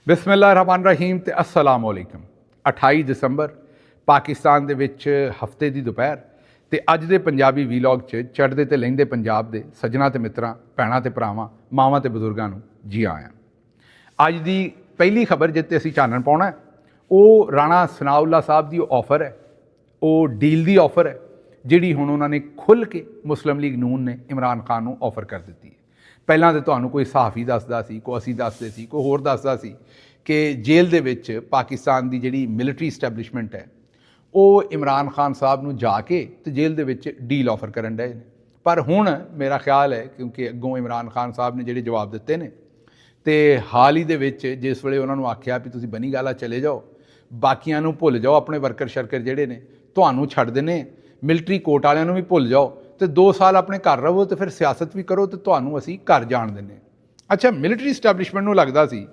ਬਿਸਮਿल्लाहिर्रहमानिर्रहीम ਤੇ अस्सलाम वालेकुम। 28 ਦਸੰਬਰ ਪਾਕਿਸਤਾਨ ਦੇ ਵਿੱਚ ਹਫਤੇ ਦੀ ਦੁਪਹਿਰ ਤੇ ਅੱਜ ਦੇ ਪੰਜਾਬੀ ਵੀਲੌਗ 'ਚ ਚੜ੍ਹਦੇ ਤੇ ਲਹਿੰਦੇ ਪੰਜਾਬ ਦੇ ਸੱਜਣਾ ਤੇ ਮਿੱਤਰਾਂ, ਭੈਣਾਂ ਤੇ ਭਰਾਵਾਂ, ਮਾਵਾਂ ਤੇ ਬਜ਼ੁਰਗਾਂ ਨੂੰ ਜੀ ਆਇਆਂ। ਅੱਜ ਦੀ ਪਹਿਲੀ ਖਬਰ ਜਿੱਤੇ ਅਸੀਂ ਚਾਨਣ ਪਾਉਣਾ ਉਹ ਰਾਣਾ ਸਨਾਉल्ला ਸਾਹਿਬ ਦੀ ਆਫਰ ਹੈ, ਉਹ ਡੀਲ ਦੀ ਆਫਰ ਹੈ ਜਿਹੜੀ ਹੁਣ ਉਹਨਾਂ ਨੇ ਖੁੱਲ੍ਹ ਕੇ ਮੁਸਲਿਮ ਲੀਗ ਨੂਨ ਨੇ ਇਮਰਾਨ ਖਾਨ ਨੂੰ ਆਫਰ ਕਰ ਦਿੱਤੀ ਹੈ। ਪਹਿਲਾਂ ਤਾਂ ਤੁਹਾਨੂੰ ਕੋਈ ਸਹਾਫੀ ਦੱਸਦਾ ਸੀ, ਕੋਈ ਅਸੀਂ ਦੱਸਦੇ ਸੀ, ਕੋਈ ਹੋਰ ਦੱਸਦਾ ਸੀ ਕਿ ਜੇਲ੍ਹ ਦੇ ਵਿੱਚ ਪਾਕਿਸਤਾਨ ਦੀ ਜਿਹੜੀ ਮਿਲਟਰੀ ਸਟੈਬਲਿਸ਼ਮੈਂਟ ਹੈ ਉਹ ਇਮਰਾਨ ਖਾਨ ਸਾਹਿਬ ਨੂੰ ਜਾ ਕੇ ਤੇ ਜੇਲ੍ਹ ਦੇ ਵਿੱਚ ਡੀਲ ਆਫਰ ਕਰਨ ਡਏ ਨੇ। ਪਰ ਹੁਣ ਮੇਰਾ ਖਿਆਲ ਹੈ ਕਿਉਂਕਿ ਅੱਗੋਂ ਇਮਰਾਨ ਖਾਨ ਸਾਹਿਬ ਨੇ ਜਿਹੜੇ ਜਵਾਬ ਦਿੱਤੇ ਨੇ ਤੇ ਹਾਲ ਹੀ ਦੇ ਵਿੱਚ ਜਿਸ ਵੇਲੇ ਉਹਨਾਂ ਨੂੰ ਆਖਿਆ ਵੀ ਤੁਸੀਂ ਬਨੀ ਗਾਲਾ ਚਲੇ ਜਾਓ, ਬਾਕੀਆਂ ਨੂੰ ਭੁੱਲ ਜਾਓ, ਆਪਣੇ ਵਰਕਰ ਸ਼ਰਕਰ ਜਿਹੜੇ ਨੇ ਤੁਹਾਨੂੰ ਛੱਡ ਦੇਣੇ, ਮਿਲਟਰੀ ਕੋਰਟ ਵਾਲਿਆਂ ਨੂੰ ਵੀ ਭੁੱਲ ਜਾਓ ਤੇ 2 ਸਾਲ ਆਪਣੇ ਘਰ ਰਹੋ ਤੇ ਫਿਰ ਸਿਆਸਤ ਵੀ ਕਰੋ ਤੇ ਤੁਹਾਨੂੰ ਅਸੀਂ ਘਰ ਜਾਣ ਦਿੰਦੇ। ਅੱਛਾ, ਮਿਲਟਰੀ ਸਟੈਬਲਿਸ਼ਮੈਂਟ ਨੂੰ ਲੱਗਦਾ ਸੀ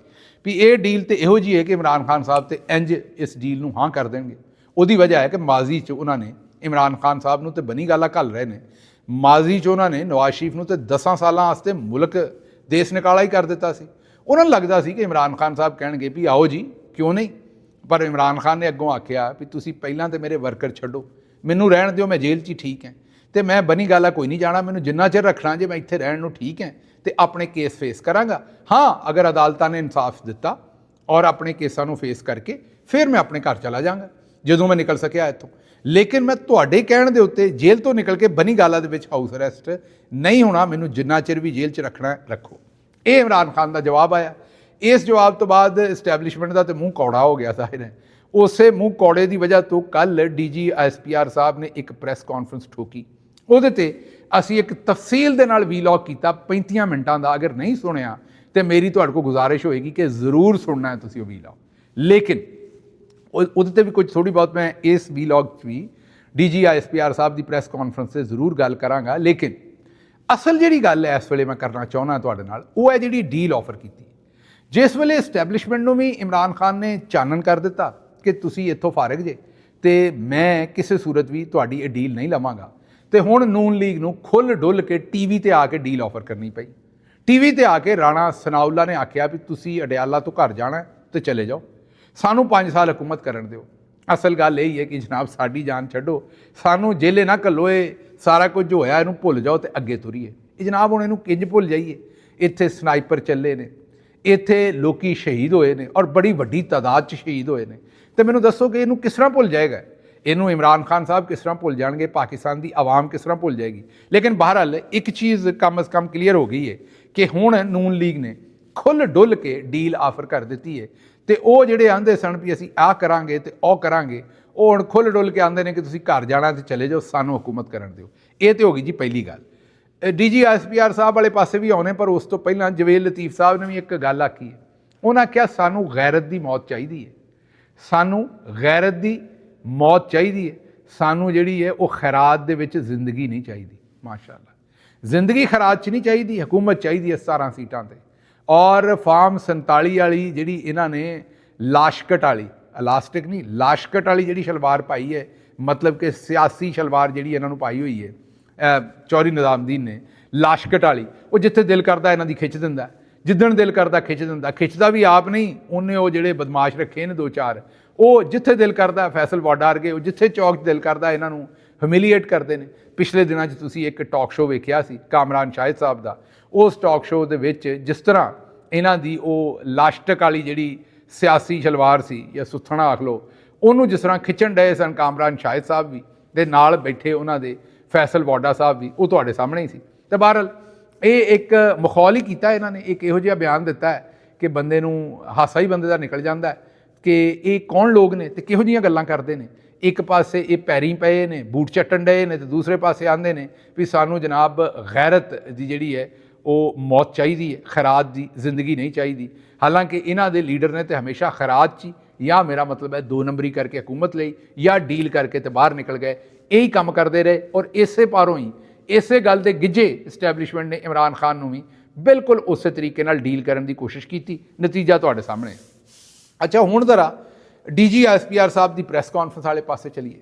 ਵੀ ਇਹ ਡੀਲ ਤੇ ਇਹੋ ਜਿਹੀ ਹੈ ਕਿ ਇਮਰਾਨ ਖਾਨ ਸਾਹਿਬ ਤੇ ਇੰਜ ਇਸ ਡੀਲ ਨੂੰ ਹਾਂ ਕਰ ਦੇਣਗੇ। ਉਹਦੀ ਵਜ੍ਹਾ ਹੈ ਕਿ ਮਾਜ਼ੀ 'ਚ ਉਹਨਾਂ ਨੇ ਇਮਰਾਨ ਖਾਨ ਸਾਹਿਬ ਨੂੰ ਤੇ ਬਨੀ ਗਾਲਾ ਘੱਲ ਰਹੇ ਨੇ। ਮਾਜ਼ੀ 'ਚ ਉਹਨਾਂ ਨੇ ਨਵਾਜ਼ ਸ਼ਰੀਫ ਨੂੰ ਤੇ 10 ਸਾਲਾਂ ਵਾਸਤੇ ਮੁਲਕ ਦੇਸ਼ ਨਿਕਾਲਾ ਹੀ ਕਰ ਦਿੱਤਾ ਸੀ। ਉਹਨਾਂ ਨੂੰ ਲੱਗਦਾ ਸੀ ਕਿ ਇਮਰਾਨ ਖਾਨ ਸਾਹਿਬ ਕਹਿਣਗੇ ਵੀ ਆਓ ਜੀ, ਕਿਉਂ ਨਹੀਂ। ਪਰ ਇਮਰਾਨ ਖਾਨ ਨੇ ਅੱਗੋਂ ਆਖਿਆ ਵੀ ਤੁਸੀਂ ਪਹਿਲਾਂ ਤਾਂ ਮੇਰੇ ਵਰਕਰ ਛੱਡੋ, ਮੈਨੂੰ ਰਹਿਣ ਦਿਓ, ਮੈਂ ਜੇਲ੍ਹ 'ਚ ਹੀ ਠੀਕ ਹੈ ਤੇ ਮੈਂ ਬਨੀ ਗਾਲਾ ਕੋਈ ਨਹੀਂ ਜਾਣਾ, ਮੈਨੂੰ ਜਿੰਨਾ ਚਿਰ ਰੱਖਣਾ ਜੇ ਮੈਂ ਇੱਥੇ ਰਹਿਣ ਨੂੰ ਠੀਕ ਹੈ ਤੇ ਆਪਣੇ ਕੇਸ ਫੇਸ ਕਰਾਂਗਾ। ਹਾਂ, ਅਗਰ ਅਦਾਲਤਾਂ ਨੇ ਇਨਸਾਫ ਦਿੱਤਾ ਔਰ ਆਪਣੇ ਕੇਸਾਂ ਨੂੰ ਫੇਸ ਕਰਕੇ ਫਿਰ ਮੈਂ ਆਪਣੇ ਘਰ ਚਲਾ ਜਾਵਾਂਗਾ ਜਦੋਂ ਮੈਂ ਨਿਕਲ ਸਕਿਆ ਇੱਥੋਂ। ਲੇਕਿਨ ਮੈਂ ਤੁਹਾਡੇ ਕਹਿਣ ਦੇ ਉੱਤੇ ਜੇਲ੍ਹ ਤੋਂ ਨਿਕਲ ਕੇ ਬਨੀ ਗਾਲਾ ਦੇ ਵਿੱਚ ਹਾਊਸ ਅਰੈਸਟ ਨਹੀਂ ਹੋਣਾ, ਮੈਨੂੰ ਜਿੰਨਾ ਚਿਰ ਵੀ ਜੇਲ੍ਹ 'ਚ ਰੱਖਣਾ ਰੱਖੋ। ਇਹ ਇਮਰਾਨ ਖਾਨ ਦਾ ਜਵਾਬ ਆਇਆ। ਇਸ ਜਵਾਬ ਤੋਂ ਬਾਅਦ ਇਸਟੈਬਲਿਸ਼ਮੈਂਟ ਦਾ ਤਾਂ ਮੂੰਹ ਕੌੜਾ ਹੋ ਗਿਆ ਜ਼ਾਹਿਰ ਹੈ। ਉਸੇ ਮੂੰਹ ਕੌੜੇ ਦੀ ਵਜ੍ਹਾ ਤੋਂ ਕੱਲ੍ਹ DG SPR ਸਾਹਿਬ ਨੇ ਇੱਕ ਪ੍ਰੈਸ ਕਾਨਫਰੰਸ ਠੋਕੀ। ਉਹਦੇ 'ਤੇ ਅਸੀਂ ਇੱਕ ਤਫਸੀਲ ਦੇ ਨਾਲ ਵੀਲੌਗ ਕੀਤਾ 35 ਮਿੰਟਾਂ ਦਾ। ਅਗਰ ਨਹੀਂ ਸੁਣਿਆ ਤਾਂ ਮੇਰੀ ਤੁਹਾਡੇ ਕੋਲ ਗੁਜ਼ਾਰਿਸ਼ ਹੋਏਗੀ ਕਿ ਜ਼ਰੂਰ ਸੁਣਨਾ ਹੈ ਤੁਸੀਂ ਉਹ ਵੀਲੌਗ। ਲੇਕਿਨ ਉਹਦੇ 'ਤੇ ਵੀ ਕੁਝ ਥੋੜ੍ਹੀ ਬਹੁਤ ਮੈਂ ਇਸ ਵੀਲੌਗ 'ਚ ਵੀ DG SPR ਸਾਹਿਬ ਦੀ ਪ੍ਰੈਸ ਕਾਨਫਰੰਸ 'ਤੇ ਜ਼ਰੂਰ ਗੱਲ ਕਰਾਂਗਾ। ਲੇਕਿਨ ਅਸਲ ਜਿਹੜੀ ਗੱਲ ਹੈ ਇਸ ਵੇਲੇ ਮੈਂ ਕਰਨਾ ਚਾਹੁੰਦਾ ਤੁਹਾਡੇ ਨਾਲ, ਉਹ ਹੈ ਜਿਹੜੀ ਡੀਲ ਆਫਰ ਕੀਤੀ। ਜਿਸ ਵੇਲੇ ਇਸਟੈਬਲਿਸ਼ਮੈਂਟ ਨੂੰ ਵੀ ਇਮਰਾਨ ਖਾਨ ਨੇ ਚਾਨਣ ਕਰ ਦਿੱਤਾ ਕਿ ਤੁਸੀਂ ਇੱਥੋਂ ਫਾਰਗ ਜੇ ਤੇ ਮੈਂ ਕਿਸੇ ਸੂਰਤ ਵੀ ਤੁਹਾਡੀ ਇਹ ਡੀਲ ਨਹੀਂ ਲਵਾਂਗਾ, ਤੇ ਹੁਣ ਨੂਨ ਲੀਗ ਨੂੰ ਖੁੱਲ੍ਹ ਡੁੱਲ ਕੇ TV ਤੇ ਆ ਕੇ ਡੀਲ ਆਫਰ ਕਰਨੀ ਪਈ। TV ਤੇ ਆ ਕੇ ਰਾਣਾ ਸਨਾਉल्ला ਨੇ ਆਖਿਆ ਵੀ ਤੁਸੀਂ ਅਡਿਆਲਾ ਤੋਂ ਘਰ ਜਾਣਾ ਤੇ ਚਲੇ ਜਾਓ, ਸਾਨੂੰ 5 ਸਾਲ ਹਕੂਮਤ ਕਰਨ ਦਿਓ। ਅਸਲ ਗੱਲ ਇਹ ਹੀ ਹੈ ਕਿ ਜਨਾਬ ਸਾਡੀ ਜਾਨ ਛੱਡੋ, ਸਾਨੂੰ ਜੇਲੇ ਨਾ ਘੱਲੋ, ਇਹ ਸਾਰਾ ਕੁਝ ਜੋ ਹੋਇਆ ਇਹਨੂੰ ਭੁੱਲ ਜਾਓ ਤੇ ਅੱਗੇ ਤੁਰੀਏ। ਇਹ ਜਨਾਬ ਹੁਣ ਇਹਨੂੰ ਕਿੰਜ ਭੁੱਲ ਜਾਈਏ? ਇੱਥੇ ਸਨਾਈਪਰ ਚੱਲੇ ਨੇ, ਇੱਥੇ ਲੋਕੀ ਸ਼ਹੀਦ ਹੋਏ ਨੇ ਔਰ ਬੜੀ ਵੱਡੀ ਤਾਦਾਦ 'ਚ ਸ਼ਹੀਦ ਹੋਏ ਨੇ, ਤੇ ਮੈਨੂੰ ਦੱਸੋ ਕਿ ਇਹਨੂੰ ਕਿਸ ਤਰ੍ਹਾਂ ਭੁੱਲ ਜਾਏਗਾ? ਇਹਨੂੰ ਇਮਰਾਨ ਖਾਨ ਸਾਹਿਬ ਕਿਸ ਤਰ੍ਹਾਂ ਭੁੱਲ ਜਾਣਗੇ? ਪਾਕਿਸਤਾਨ ਦੀ ਆਵਾਮ ਕਿਸ ਤਰ੍ਹਾਂ ਭੁੱਲ ਜਾਏਗੀ? ਲੇਕਿਨ ਬਹਰਹਾਲ ਇੱਕ ਚੀਜ਼ ਕਮ ਅਜ਼ ਕਮ ਕਲੀਅਰ ਹੋ ਗਈ ਹੈ ਕਿ ਹੁਣ ਨੂਨ ਲੀਗ ਨੇ ਖੁੱਲ੍ਹ ਡੁੱਲ ਕੇ ਡੀਲ ਆਫਰ ਕਰ ਦਿੱਤੀ ਹੈ ਤੇ ਉਹ ਜਿਹੜੇ ਆਂਦੇ ਸਨ ਵੀ ਅਸੀਂ ਆਹ ਕਰਾਂਗੇ ਤੇ ਉਹ ਕਰਾਂਗੇ, ਉਹ ਹੁਣ ਖੁੱਲ੍ਹ ਡੁੱਲ ਕੇ ਆਂਦੇ ਨੇ ਕਿ ਤੁਸੀਂ ਘਰ ਜਾਣਾ ਤੇ ਚਲੇ ਜਾਓ, ਸਾਨੂੰ ਹਕੂਮਤ ਕਰਨ ਦਿਓ। ਇਹ ਤੇ ਹੋ ਗਈ ਜੀ ਪਹਿਲੀ ਗੱਲ। DG SPR ਸਾਹਿਬ ਵਾਲੇ ਪਾਸੇ ਵੀ ਆਉਣੇ, ਪਰ ਉਸ ਤੋਂ ਪਹਿਲਾਂ ਜਵੇਦ ਲਤੀਫ ਸਾਹਿਬ ਨੇ ਵੀ ਇੱਕ ਗੱਲ ਆਖੀ ਹੈ। ਉਹਨਾਂ ਕਿਹਾ ਸਾਨੂੰ ਗੈਰਤ ਦੀ ਮੌਤ ਚਾਹੀਦੀ ਹੈ, ਸਾਨੂੰ ਗੈਰਤ ਦੀ ਮੌਤ ਚਾਹੀਦੀ ਹੈ, ਸਾਨੂੰ ਜਿਹੜੀ ਹੈ ਉਹ ਖੈਰਾਤ ਦੇ ਵਿੱਚ ਜ਼ਿੰਦਗੀ ਨਹੀਂ ਚਾਹੀਦੀ। ਮਾਸ਼ਾਅੱਲਾ, ਜ਼ਿੰਦਗੀ ਖੈਰਾਤ 'ਚ ਨਹੀਂ ਚਾਹੀਦੀ, ਹਕੂਮਤ ਚਾਹੀਦੀ ਹੈ 17 ਸੀਟਾਂ 'ਤੇ। ਔਰ ਫਾਰਮ 47 ਵਾਲੀ ਜਿਹੜੀ ਇਹਨਾਂ ਨੇ ਲਾਸ਼ਕਟ ਵਾਲੀ, ਇਲਾਸਟਿਕ ਨਹੀਂ ਲਾਸ਼ਕਟ ਵਾਲੀ ਜਿਹੜੀ ਸ਼ਲਵਾਰ ਪਾਈ ਹੈ, ਮਤਲਬ ਕਿ ਸਿਆਸੀ ਸ਼ਲਵਾਰ ਜਿਹੜੀ ਇਹਨਾਂ ਨੂੰ ਪਾਈ ਹੋਈ ਹੈ ਚੌਧਰੀ ਨਿਜ਼ਾਮਦੀਨ ਨੇ, ਲਾਸ਼ਕਟ ਵਾਲੀ, ਉਹ ਜਿੱਥੇ ਦਿਲ ਕਰਦਾ ਇਹਨਾਂ ਦੀ ਖਿੱਚ ਦਿੰਦਾ, ਜਿੱਦਣ ਦਿਲ ਕਰਦਾ ਖਿੱਚ ਦਿੰਦਾ। ਖਿੱਚਦਾ ਵੀ ਆਪ ਨਹੀਂ, ਉਹਨੇ ਉਹ ਜਿਹੜੇ ਬਦਮਾਸ਼ ਰੱਖੇ ਨੇ 2-4, ਉਹ ਜਿੱਥੇ ਦਿਲ ਕਰਦਾ ਫੈਸਲ ਵਾਡਾ ਵਰਗੇ, ਉਹ ਜਿੱਥੇ ਚੌਕ ਦਿਲ ਕਰਦਾ ਇਹਨਾਂ ਨੂੰ ਹਿਊਮਿਲੀਏਟ ਕਰਦੇ ਨੇ। ਪਿਛਲੇ ਦਿਨਾਂ 'ਚ ਤੁਸੀਂ ਇੱਕ ਟਾਕ ਸ਼ੋਅ ਵੇਖਿਆ ਸੀ ਕਾਮਰਾਨ ਸ਼ਾਹਿਦ ਸਾਹਿਬ ਦਾ। ਉਸ ਟਾਕ ਸ਼ੋਅ ਦੇ ਵਿੱਚ ਜਿਸ ਤਰ੍ਹਾਂ ਇਹਨਾਂ ਦੀ ਉਹ ਲਾਸ਼ਟਕ ਵਾਲੀ ਜਿਹੜੀ ਸਿਆਸੀ ਸ਼ਲਵਾਰ ਸੀ ਜਾਂ ਸੁੱਥਣਾ ਆਖ ਲਓ, ਉਹਨੂੰ ਜਿਸ ਤਰ੍ਹਾਂ ਖਿੱਚਣ ਡਏ ਸਨ ਕਾਮਰਾਨ ਸ਼ਾਹਿਦ ਸਾਹਿਬ ਵੀ, ਦੇ ਨਾਲ ਬੈਠੇ ਉਹਨਾਂ ਦੇ ਫੈਸਲ ਵਾਡਾ ਸਾਹਿਬ ਵੀ, ਉਹ ਤੁਹਾਡੇ ਸਾਹਮਣੇ ਹੀ ਸੀ। ਤੇ ਬਹਰਹਾਲ ਇਹ ਇੱਕ ਮਖੌਲ ਹੀ ਕੀਤਾ ਇਹਨਾਂ ਨੇ, ਇੱਕ ਇਹੋ ਜਿਹਾ ਬਿਆਨ ਦਿੱਤਾ ਹੈ ਕਿ ਬੰਦੇ ਨੂੰ ਹਾਸਾ ਹੀ ਬੰਦੇ ਦਾ ਨਿਕਲ ਜਾਂਦਾ ਕਿ ਇਹ ਕੌਣ ਲੋਕ ਨੇ ਤੇ ਕਿਹੋ ਜਿਹੀਆਂ ਗੱਲਾਂ ਕਰਦੇ ਨੇ। ਇੱਕ ਪਾਸੇ ਇਹ ਪੈਰੀਂ ਪਏ ਨੇ, ਬੂਟ ਚੱਟਣ ਡਏ ਨੇ, ਤੇ ਦੂਸਰੇ ਪਾਸੇ ਆਉਂਦੇ ਨੇ ਵੀ ਸਾਨੂੰ ਜਨਾਬ ਗੈਰਤ ਦੀ ਜਿਹੜੀ ਹੈ ਉਹ ਮੌਤ ਚਾਹੀਦੀ ਹੈ, ਖੈਰਾਤ ਦੀ ਜ਼ਿੰਦਗੀ ਨਹੀਂ ਚਾਹੀਦੀ। ਹਾਲਾਂਕਿ ਇਹਨਾਂ ਦੇ ਲੀਡਰ ਨੇ ਤਾਂ ਹਮੇਸ਼ਾ ਖੈਰਾਤ 'ਚ ਜਾਂ ਮੇਰਾ ਮਤਲਬ ਹੈ 2 ਨੰਬਰੀ ਕਰਕੇ ਹਕੂਮਤ ਲਈ ਜਾਂ ਡੀਲ ਕਰਕੇ ਤੇ ਬਾਹਰ ਨਿਕਲ ਗਏ, ਇਹੀ ਕੰਮ ਕਰਦੇ ਰਹੇ। ਔਰ ਇਸੇ ਪਾਰੋਂ ਹੀ ਇਸੇ ਗੱਲ ਦੇ ਗਿੱਝੇ ਇਸਟੈਬਲਿਸ਼ਮੈਂਟ ਨੇ ਇਮਰਾਨ ਖਾਨ ਨੂੰ ਵੀ ਬਿਲਕੁਲ ਉਸੇ ਤਰੀਕੇ ਨਾਲ ਡੀਲ ਕਰਨ ਦੀ ਕੋਸ਼ਿਸ਼ ਕੀਤੀ। ਨਤੀਜਾ ਤੁਹਾਡੇ ਸਾਹਮਣੇ। ਅੱਛਾ, ਹੁਣ ਜ਼ਰਾ DG SPR ਸਾਹਿਬ ਦੀ ਪ੍ਰੈਸ ਕਾਨਫਰੰਸ ਵਾਲੇ ਪਾਸੇ ਚਲੀਏ।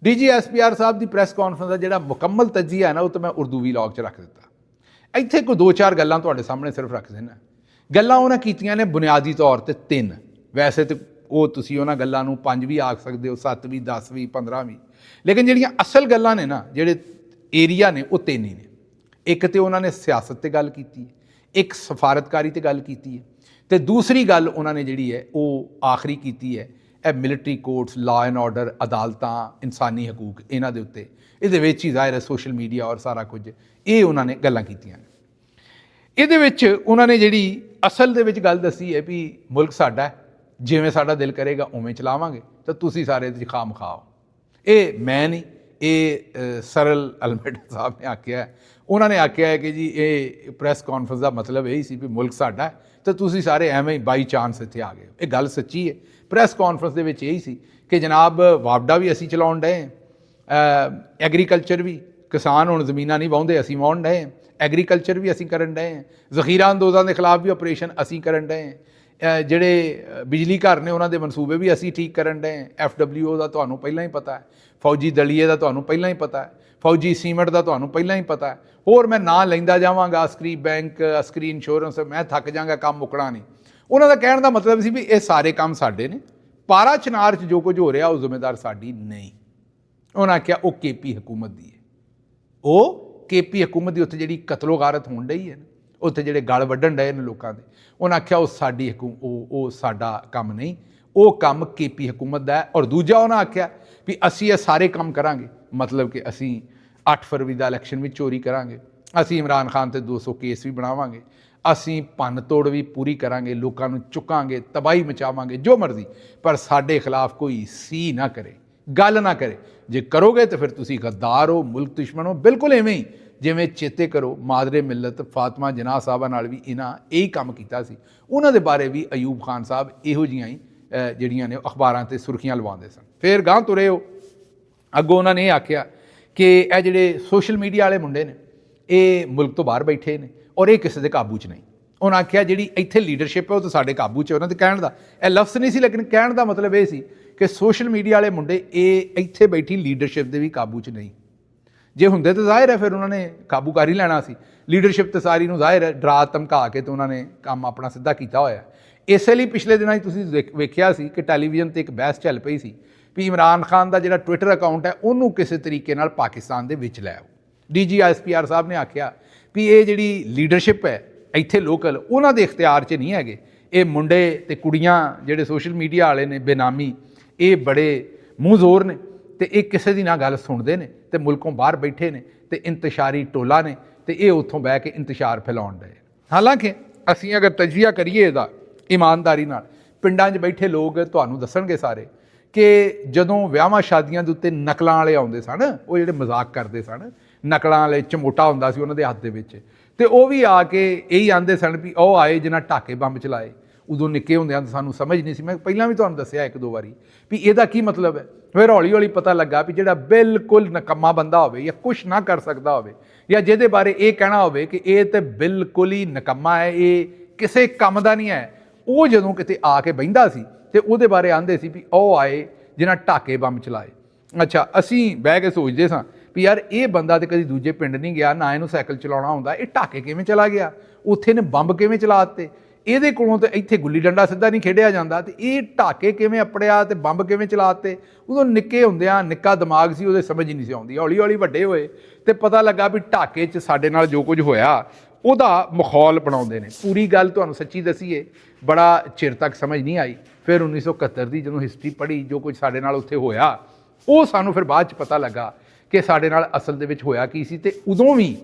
DG SPR ਸਾਹਿਬ ਦੀ ਪ੍ਰੈਸ ਕਾਨਫਰੰਸ ਦਾ ਜਿਹੜਾ ਮੁਕੰਮਲ ਤਜਜ਼ੀਆ ਹੈ ਨਾ, ਉਹ ਤਾਂ ਮੈਂ ਉਰਦੂ ਵੀਲੌਗ 'ਚ ਰੱਖ ਦਿੱਤਾ। ਇੱਥੇ ਕੋਈ 2-4 ਗੱਲਾਂ ਤੁਹਾਡੇ ਸਾਹਮਣੇ ਸਿਰਫ ਰੱਖ ਦੇਣਾ। ਗੱਲਾਂ ਉਹਨਾਂ ਕੀਤੀਆਂ ਨੇ ਬੁਨਿਆਦੀ ਤੌਰ ਤੇ 3, ਵੈਸੇ ਤੇ ਉਹ ਤੁਸੀਂ ਉਹਨਾਂ ਗੱਲਾਂ ਨੂੰ 5 ਵੀ ਆਖ ਸਕਦੇ ਹੋ, 7 ਵੀ, 10 ਵੀ, 15 ਵੀ, ਲੇਕਿਨ ਜਿਹੜੀਆਂ ਅਸਲ ਗੱਲਾਂ ਨੇ ਨਾ, ਜਿਹੜੇ ਏਰੀਆ ਨੇ, ਉਹ 3 ਹੀ ਨੇ। ਇੱਕ ਤੇ ਉਹਨਾਂ ਨੇ ਸਿਆਸਤ ਤੇ ਗੱਲ ਕੀਤੀ ਹੈ, ਇੱਕ ਸਫਾਰਤਕਾਰੀ ਤੇ ਗੱਲ ਕੀਤੀ ਹੈ, ਤੇ ਦੂਸਰੀ ਗੱਲ ਉਹਨਾਂ ਨੇ ਜਿਹੜੀ ਹੈ ਉਹ ਆਖਰੀ ਕੀਤੀ ਹੈ ਇਹ military courts, law and order, ਅਦਾਲਤਾਂ, ਇਨਸਾਨੀ ਹਕੂਕ, ਇਹਨਾਂ ਦੇ ਉੱਤੇ। ਇਹਦੇ ਵਿੱਚ ਹੀ ਜ਼ਾਹਿਰ ਹੈ ਸੋਸ਼ਲ ਮੀਡੀਆ ਔਰ ਸਾਰਾ ਕੁਝ, ਇਹ ਉਹਨਾਂ ਨੇ ਗੱਲਾਂ ਕੀਤੀਆਂ ਨੇ। ਇਹਦੇ ਵਿੱਚ ਉਹਨਾਂ ਨੇ ਜਿਹੜੀ ਅਸਲ ਦੇ ਵਿੱਚ ਗੱਲ ਦੱਸੀ ਹੈ ਵੀ ਮੁਲਕ ਸਾਡਾ ਹੈ, ਜਿਵੇਂ ਸਾਡਾ ਦਿਲ ਕਰੇਗਾ ਉਵੇਂ ਚਲਾਵਾਂਗੇ, ਤਾਂ ਤੁਸੀਂ ਸਾਰੇ ਇਹਦੇ 'ਚ ਖਾਮ-ਖਾਓ। ਇਹ ਮੈਂ ਨਹੀਂ, ਇਹ ਸਰਲ ਅਲਮੇਡਾ ਸਾਹਿਬ ਨੇ ਆਖਿਆ। ਉਹਨਾਂ ਨੇ ਆਖਿਆ ਹੈ ਕਿ ਜੀ ਇਹ ਪ੍ਰੈਸ ਕਾਨਫਰੰਸ ਦਾ ਮਤਲਬ ਇਹ ਹੀ ਸੀ ਵੀ ਮੁਲਕ ਸਾਡਾ ਹੈ ਤਾਂ ਤੁਸੀਂ ਸਾਰੇ ਐਵੇਂ ਹੀ ਬਾਈ ਚਾਂਸ ਇੱਥੇ ਆ ਗਏ। ਇਹ ਗੱਲ ਸੱਚੀ ਹੈ। ਪ੍ਰੈਸ ਕਾਨਫਰੰਸ ਦੇ ਵਿੱਚ ਇਹੀ ਸੀ ਕਿ ਜਨਾਬ ਵਾਪਡਾ ਵੀ ਅਸੀਂ ਚਲਾਉਣ ਡਏ, ਐਗਰੀਕਲਚਰ ਵੀ, ਕਿਸਾਨ ਹੁਣ ਜ਼ਮੀਨਾਂ ਨਹੀਂ ਵਾਹੁੰਦੇ, ਅਸੀਂ ਵਾਹੁਣ ਡਏ, ਐਗਰੀਕਲਚਰ ਵੀ ਅਸੀਂ ਕਰਨ ਡਏ, ਜ਼ਖੀਰਾ ਅੰਦੋਜ਼ਾਂ ਦੇ ਖਿਲਾਫ ਵੀ ਆਪਰੇਸ਼ਨ ਅਸੀਂ ਕਰਨ ਡਏ, ਜਿਹੜੇ ਬਿਜਲੀ ਘਰ ਨੇ ਉਹਨਾਂ ਦੇ ਮਨਸੂਬੇ ਵੀ ਅਸੀਂ ਠੀਕ ਕਰਨ ਡਏ, FWO ਦਾ ਤੁਹਾਨੂੰ ਪਹਿਲਾਂ ਹੀ ਪਤਾ ਹੈ, ਫੌਜੀ ਦਲੀਏ ਦਾ ਤੁਹਾਨੂੰ ਪਹਿਲਾਂ ਹੀ ਪਤਾ ਹੈ, ਫੌਜੀ ਸੀਮੈਂਟ ਦਾ ਤੁਹਾਨੂੰ ਪਹਿਲਾਂ ਹੀ ਪਤਾ ਹੈ, ਹੋਰ ਮੈਂ ਨਾਂ ਲੈਂਦਾ ਜਾਵਾਂਗਾ, ਅਸਕਰੀ ਬੈਂਕ, ਅਸਕਰੀ ਇੰਸ਼ੋਰੈਂਸ, ਮੈਂ ਥੱਕ ਜਾਂਗਾ, ਕੰਮ ਮੁੱਕਣਾ ਨਹੀਂ। ਉਹਨਾਂ ਦਾ ਕਹਿਣ ਦਾ ਮਤਲਬ ਸੀ ਵੀ ਇਹ ਸਾਰੇ ਕੰਮ ਸਾਡੇ ਨੇ, ਪਾਰਾ ਚਨਾਰ 'ਚ ਜੋ ਕੁਝ ਹੋ ਰਿਹਾ ਉਹ ਜ਼ਿੰਮੇਦਾਰ ਸਾਡੀ ਨਹੀਂ। ਉਹਨਾਂ ਆਖਿਆ ਉਹ KP ਹਕੂਮਤ ਦੀ ਹੈ, ਉਹ KP ਹਕੂਮਤ ਦੀ ਉੱਥੇ ਜਿਹੜੀ ਕਤਲੋ ਗਾਰਤ ਹੋਣ ਡਈ ਹੈ, ਉੱਥੇ ਜਿਹੜੇ ਗਲ ਵੱਢਣ ਡਏ ਨੇ ਲੋਕਾਂ ਦੇ, ਉਹਨਾਂ ਆਖਿਆ ਉਹ ਸਾਡੀ ਉਹ ਸਾਡਾ ਕੰਮ ਨਹੀਂ, ਉਹ ਕੰਮ KP ਹਕੂਮਤ ਦਾ ਹੈ। ਔਰ ਦੂਜਾ ਉਹਨਾਂ ਆਖਿਆ ਵੀ ਅਸੀਂ ਇਹ ਸਾਰੇ ਕੰਮ ਕਰਾਂਗੇ, ਮਤਲਬ ਕਿ ਅਸੀਂ 8 ਫਰਵਰੀ ਦਾ ਇਲੈਕਸ਼ਨ ਵੀ ਚੋਰੀ ਕਰਾਂਗੇ, ਅਸੀਂ ਇਮਰਾਨ ਖਾਨ ਤੇ 200 ਕੇਸ ਵੀ ਬਣਾਵਾਂਗੇ, ਅਸੀਂ ਭੰਨ ਤੋੜ ਵੀ ਪੂਰੀ ਕਰਾਂਗੇ, ਲੋਕਾਂ ਨੂੰ ਚੁੱਕਾਂਗੇ, ਤਬਾਹੀ ਮਚਾਵਾਂਗੇ, ਜੋ ਮਰਜ਼ੀ, ਪਰ ਸਾਡੇ ਖਿਲਾਫ ਕੋਈ ਸੀ ਨਾ ਕਰੇ, ਗੱਲ ਨਾ ਕਰੇ। ਜੇ ਕਰੋਗੇ ਤਾਂ ਫਿਰ ਤੁਸੀਂ ਗੱਦਾਰ ਹੋ, ਮੁਲਕ ਦੁਸ਼ਮਣ ਹੋ। ਬਿਲਕੁਲ ਐਵੇਂ ਹੀ ਜਿਵੇਂ ਚੇਤੇ ਕਰੋ ਮਾਦਰੇ ਮਿਲਤ ਫਾਤਮਾ ਜਨਾਹ ਸਾਹਿਬਾਂ ਨਾਲ ਵੀ ਇਹਨਾਂ ਇਹੀ ਕੰਮ ਕੀਤਾ ਸੀ। ਉਹਨਾਂ ਦੇ ਬਾਰੇ ਵੀ ਅਯੂਬ ਖਾਨ ਸਾਹਿਬ ਇਹੋ ਜਿਹੀਆਂ ਹੀ ਜਿਹੜੀਆਂ ਨੇ ਅਖਬਾਰਾਂ 'ਤੇ ਸੁਰਖੀਆਂ ਲਵਾਉਂਦੇ ਸਨ। ਫਿਰ ਗਾਂਹ ਤੁਰੇ ਹੋ, ਅੱਗੋਂ ਉਹਨਾਂ ਨੇ ਇਹ ਆਖਿਆ ਕਿ ਇਹ ਜਿਹੜੇ ਸੋਸ਼ਲ ਮੀਡੀਆ ਵਾਲੇ ਮੁੰਡੇ ਨੇ ਇਹ ਮੁਲਕ ਤੋਂ ਬਾਹਰ ਬੈਠੇ ਨੇ ਔਰ ਇਹ ਕਿਸੇ ਦੇ ਕਾਬੂ 'ਚ ਨਹੀਂ। ਉਹਨਾਂ ਆਖਿਆ ਜਿਹੜੀ ਇੱਥੇ ਲੀਡਰਸ਼ਿਪ ਹੈ ਉਹ ਤਾਂ ਸਾਡੇ ਕਾਬੂ 'ਚ ਹੈ। ਉਹਨਾਂ ਦੇ ਕਹਿਣ ਦਾ ਇਹ ਲਫ਼ਜ਼ ਨਹੀਂ ਸੀ, ਲੇਕਿਨ ਕਹਿਣ ਦਾ ਮਤਲਬ ਇਹ ਸੀ ਕਿ ਸੋਸ਼ਲ ਮੀਡੀਆ ਵਾਲੇ ਮੁੰਡੇ ਇਹ ਇੱਥੇ ਬੈਠੀ ਲੀਡਰਸ਼ਿਪ ਦੇ ਵੀ ਕਾਬੂ 'ਚ ਨਹੀਂ। ਜੇ ਹੁੰਦੇ ਤਾਂ ਜ਼ਾਹਿਰ ਹੈ ਫਿਰ ਉਹਨਾਂ ਨੇ ਕਾਬੂ ਕਰ ਹੀ ਲੈਣਾ ਸੀ। ਲੀਡਰਸ਼ਿਪ ਤੇ ਸਾਰੀ ਨੂੰ ਜ਼ਾਹਿਰ ਹੈ ਡਰਾ ਧਮਕਾ ਕੇ ਤੇ ਉਹਨਾਂ ਨੇ ਕੰਮ ਆਪਣਾ ਸਿੱਧਾ ਕੀਤਾ ਹੋਇਆ। ਇਸੇ ਲਈ ਪਿਛਲੇ ਦਿਨਾਂ 'ਚ ਤੁਸੀਂ ਵੇਖਿਆ ਸੀ ਕਿ ਟੈਲੀਵਿਜ਼ਨ 'ਤੇ ਇੱਕ ਬਹਿਸ ਚੱਲ ਪਈ ਸੀ ਵੀ ਇਮਰਾਨ ਖਾਨ ਦਾ ਜਿਹੜਾ ਟਵਿੱਟਰ ਅਕਾਊਂਟ ਹੈ ਉਹਨੂੰ ਕਿਸੇ ਤਰੀਕੇ ਨਾਲ ਪਾਕਿਸਤਾਨ ਦੇ ਵਿੱਚ ਲੈ ਆਓ। DG ISPR ਸਾਹਿਬ ਨੇ ਆਖਿਆ ਵੀ ਇਹ ਜਿਹੜੀ ਲੀਡਰਸ਼ਿਪ ਹੈ ਇੱਥੇ ਲੋਕਲ, ਉਹਨਾਂ ਦੇ ਇਖਤਿਆਰ 'ਚ ਨਹੀਂ ਹੈਗੇ। ਇਹ ਮੁੰਡੇ ਤੇ ਕੁੜੀਆਂ ਜਿਹੜੇ ਸੋਸ਼ਲ ਮੀਡੀਆ ਵਾਲੇ ਨੇ ਬੇਨਾਮੀ, ਇਹ ਬੜੇ ਮੂੰਹ ਜ਼ੋਰ ਨੇ ਤੇ ਇਹ ਕਿਸੇ ਦੀ ਨਾ ਗੱਲ ਸੁਣਦੇ ਨੇ ਤੇ ਮੁਲਕੋਂ ਬਾਹਰ ਬੈਠੇ ਨੇ ਤੇ ਇੰਤਸ਼ਾਰੀ ਟੋਲਾ ਨੇ ਤੇ ਇਹ ਉੱਥੋਂ ਬਹਿ ਕੇ ਇੰਤਸ਼ਾਰ ਫੈਲਾਉਣ ਡਏ। ਹਾਲਾਂਕਿ ਅਸੀਂ ਅਗਰ ਤਜਜ਼ੀਆ ਕਰੀਏ ਇਹਦਾ ਇਮਾਨਦਾਰੀ ਨਾਲ, ਪਿੰਡਾਂ 'ਚ ਬੈਠੇ ਲੋਕ ਤੁਹਾਨੂੰ ਦੱਸਣਗੇ ਸਾਰੇ ਕਿ ਜਦੋਂ ਵਿਆਹਾਂ ਸ਼ਾਦੀਆਂ ਦੇ ਉੱਤੇ ਨਕਲਾਂ ਵਾਲੇ ਆਉਂਦੇ ਸਨ, ਉਹ ਜਿਹੜੇ ਮਜ਼ਾਕ ਕਰਦੇ ਸਨ, ਨਕਲਾਂ ਵਾਲੇ ਚਮੋਟਾ ਹੁੰਦਾ ਸੀ ਉਹਨਾਂ ਦੇ ਹੱਥ ਦੇ ਵਿੱਚ, ਤੇ ਉਹ ਵੀ ਆ ਕੇ ਇਹੀ ਆਂਦੇ ਸਨ ਵੀ ਉਹ ਆਏ ਜਿਨ੍ਹਾਂ ਢਾਕੇ ਬੰਬ ਚਲਾਏ। ਉਦੋਂ ਨਿੱਕੇ ਹੁੰਦਿਆਂ ਤਾਂ ਸਾਨੂੰ ਸਮਝ ਨਹੀਂ ਸੀ, ਮੈਂ ਪਹਿਲਾਂ ਵੀ ਤੁਹਾਨੂੰ ਦੱਸਿਆ 1-2 ਵਾਰੀ ਵੀ ਇਹਦਾ ਕੀ ਮਤਲਬ ਹੈ। ਫਿਰ ਹੌਲੀ ਹੌਲੀ ਪਤਾ ਲੱਗਾ ਵੀ ਜਿਹੜਾ ਬਿਲਕੁਲ ਨਕੰਮਾ ਬੰਦਾ ਹੋਵੇ ਜਾਂ ਕੁਛ ਨਾ ਕਰ ਸਕਦਾ ਹੋਵੇ ਜਾਂ ਜਿਹਦੇ ਬਾਰੇ ਇਹ ਕਹਿਣਾ ਹੋਵੇ ਕਿ ਇਹ ਤਾਂ ਬਿਲਕੁਲ ਹੀ ਨਕੰਮਾ ਹੈ, ਇਹ ਕਿਸੇ ਕੰਮ ਦਾ ਨਹੀਂ ਹੈ, ਉਹ ਜਦੋਂ ਕਿਤੇ ਆ ਕੇ ਬਹਿੰਦਾ ਸੀ ਤੇ ਉਹਦੇ ਬਾਰੇ ਆਂਦੇ ਸੀ ਵੀ ਉਹ ਆਏ ਜਿਨ੍ਹਾਂ ਢਾਕੇ ਬੰਬ ਚਲਾਏ। ਅੱਛਾ, ਅਸੀਂ ਬਹਿ ਕੇ ਸੋਚਦੇ ਸਾਂ ਵੀ ਯਾਰ ਇਹ ਬੰਦਾ ਤੇ ਕਦੀ ਦੂਜੇ ਪਿੰਡ ਨਹੀਂ ਗਿਆ, ਨਾ ਇਹਨੂੰ ਸਾਈਕਲ ਚਲਾਉਣਾ ਆਉਂਦਾ, ਇਹ ਢਾਕੇ ਕਿਵੇਂ ਚਲਾ ਗਿਆ, ਉੱਥੇ ਨੇ ਬੰਬ ਕਿਵੇਂ ਚਲਾ ਦਿੱਤੇ, ਇਹਦੇ ਕੋਲੋਂ ਤਾਂ ਇੱਥੇ ਗੁੱਲੀ ਡੰਡਾ ਸਿੱਧਾ ਨਹੀਂ ਖੇਡਿਆ ਜਾਂਦਾ ਤੇ ਇਹ ਢਾਕੇ ਕਿਵੇਂ ਅਪੜਿਆ ਤੇ ਬੰਬ ਕਿਵੇਂ ਚਲਾ ਦਿੱਤੇ। ਉਦੋਂ ਨਿੱਕੇ ਹੁੰਦਿਆਂ ਨਿੱਕਾ ਦਿਮਾਗ ਸੀ, ਉਹਦੇ ਸਮਝ ਹੀ ਨਹੀਂ ਸੀ ਆਉਂਦੀ। ਹੌਲੀ ਹੌਲੀ ਵੱਡੇ ਹੋਏ ਤੇ ਪਤਾ ਲੱਗਾ ਵੀ ਢਾਕੇ 'ਚ ਸਾਡੇ ਨਾਲ ਜੋ ਕੁਝ ਹੋਇਆ ਉਹਦਾ ਮਖੌਲ ਬਣਾਉਂਦੇ ਨੇ। ਪੂਰੀ ਗੱਲ ਤੁਹਾਨੂੰ ਸੱਚੀ ਦੱਸੀਏ ਬੜਾ ਚਿਰ ਤੱਕ ਸਮਝ ਨਹੀਂ ਆਈ। ਫਿਰ 1971 ਦੀ ਜਦੋਂ ਹਿਸਟਰੀ ਪੜ੍ਹੀ, ਜੋ ਕੁਝ ਸਾਡੇ ਨਾਲ ਉੱਥੇ ਹੋਇਆ ਉਹ ਸਾਨੂੰ ਫਿਰ ਬਾਅਦ 'ਚ ਪਤਾ ਲੱਗਾ ਕਿ ਸਾਡੇ ਨਾਲ ਅਸਲ ਦੇ ਵਿੱਚ ਹੋਇਆ ਕੀ ਸੀ। ਤੇ ਉਦੋਂ ਵੀ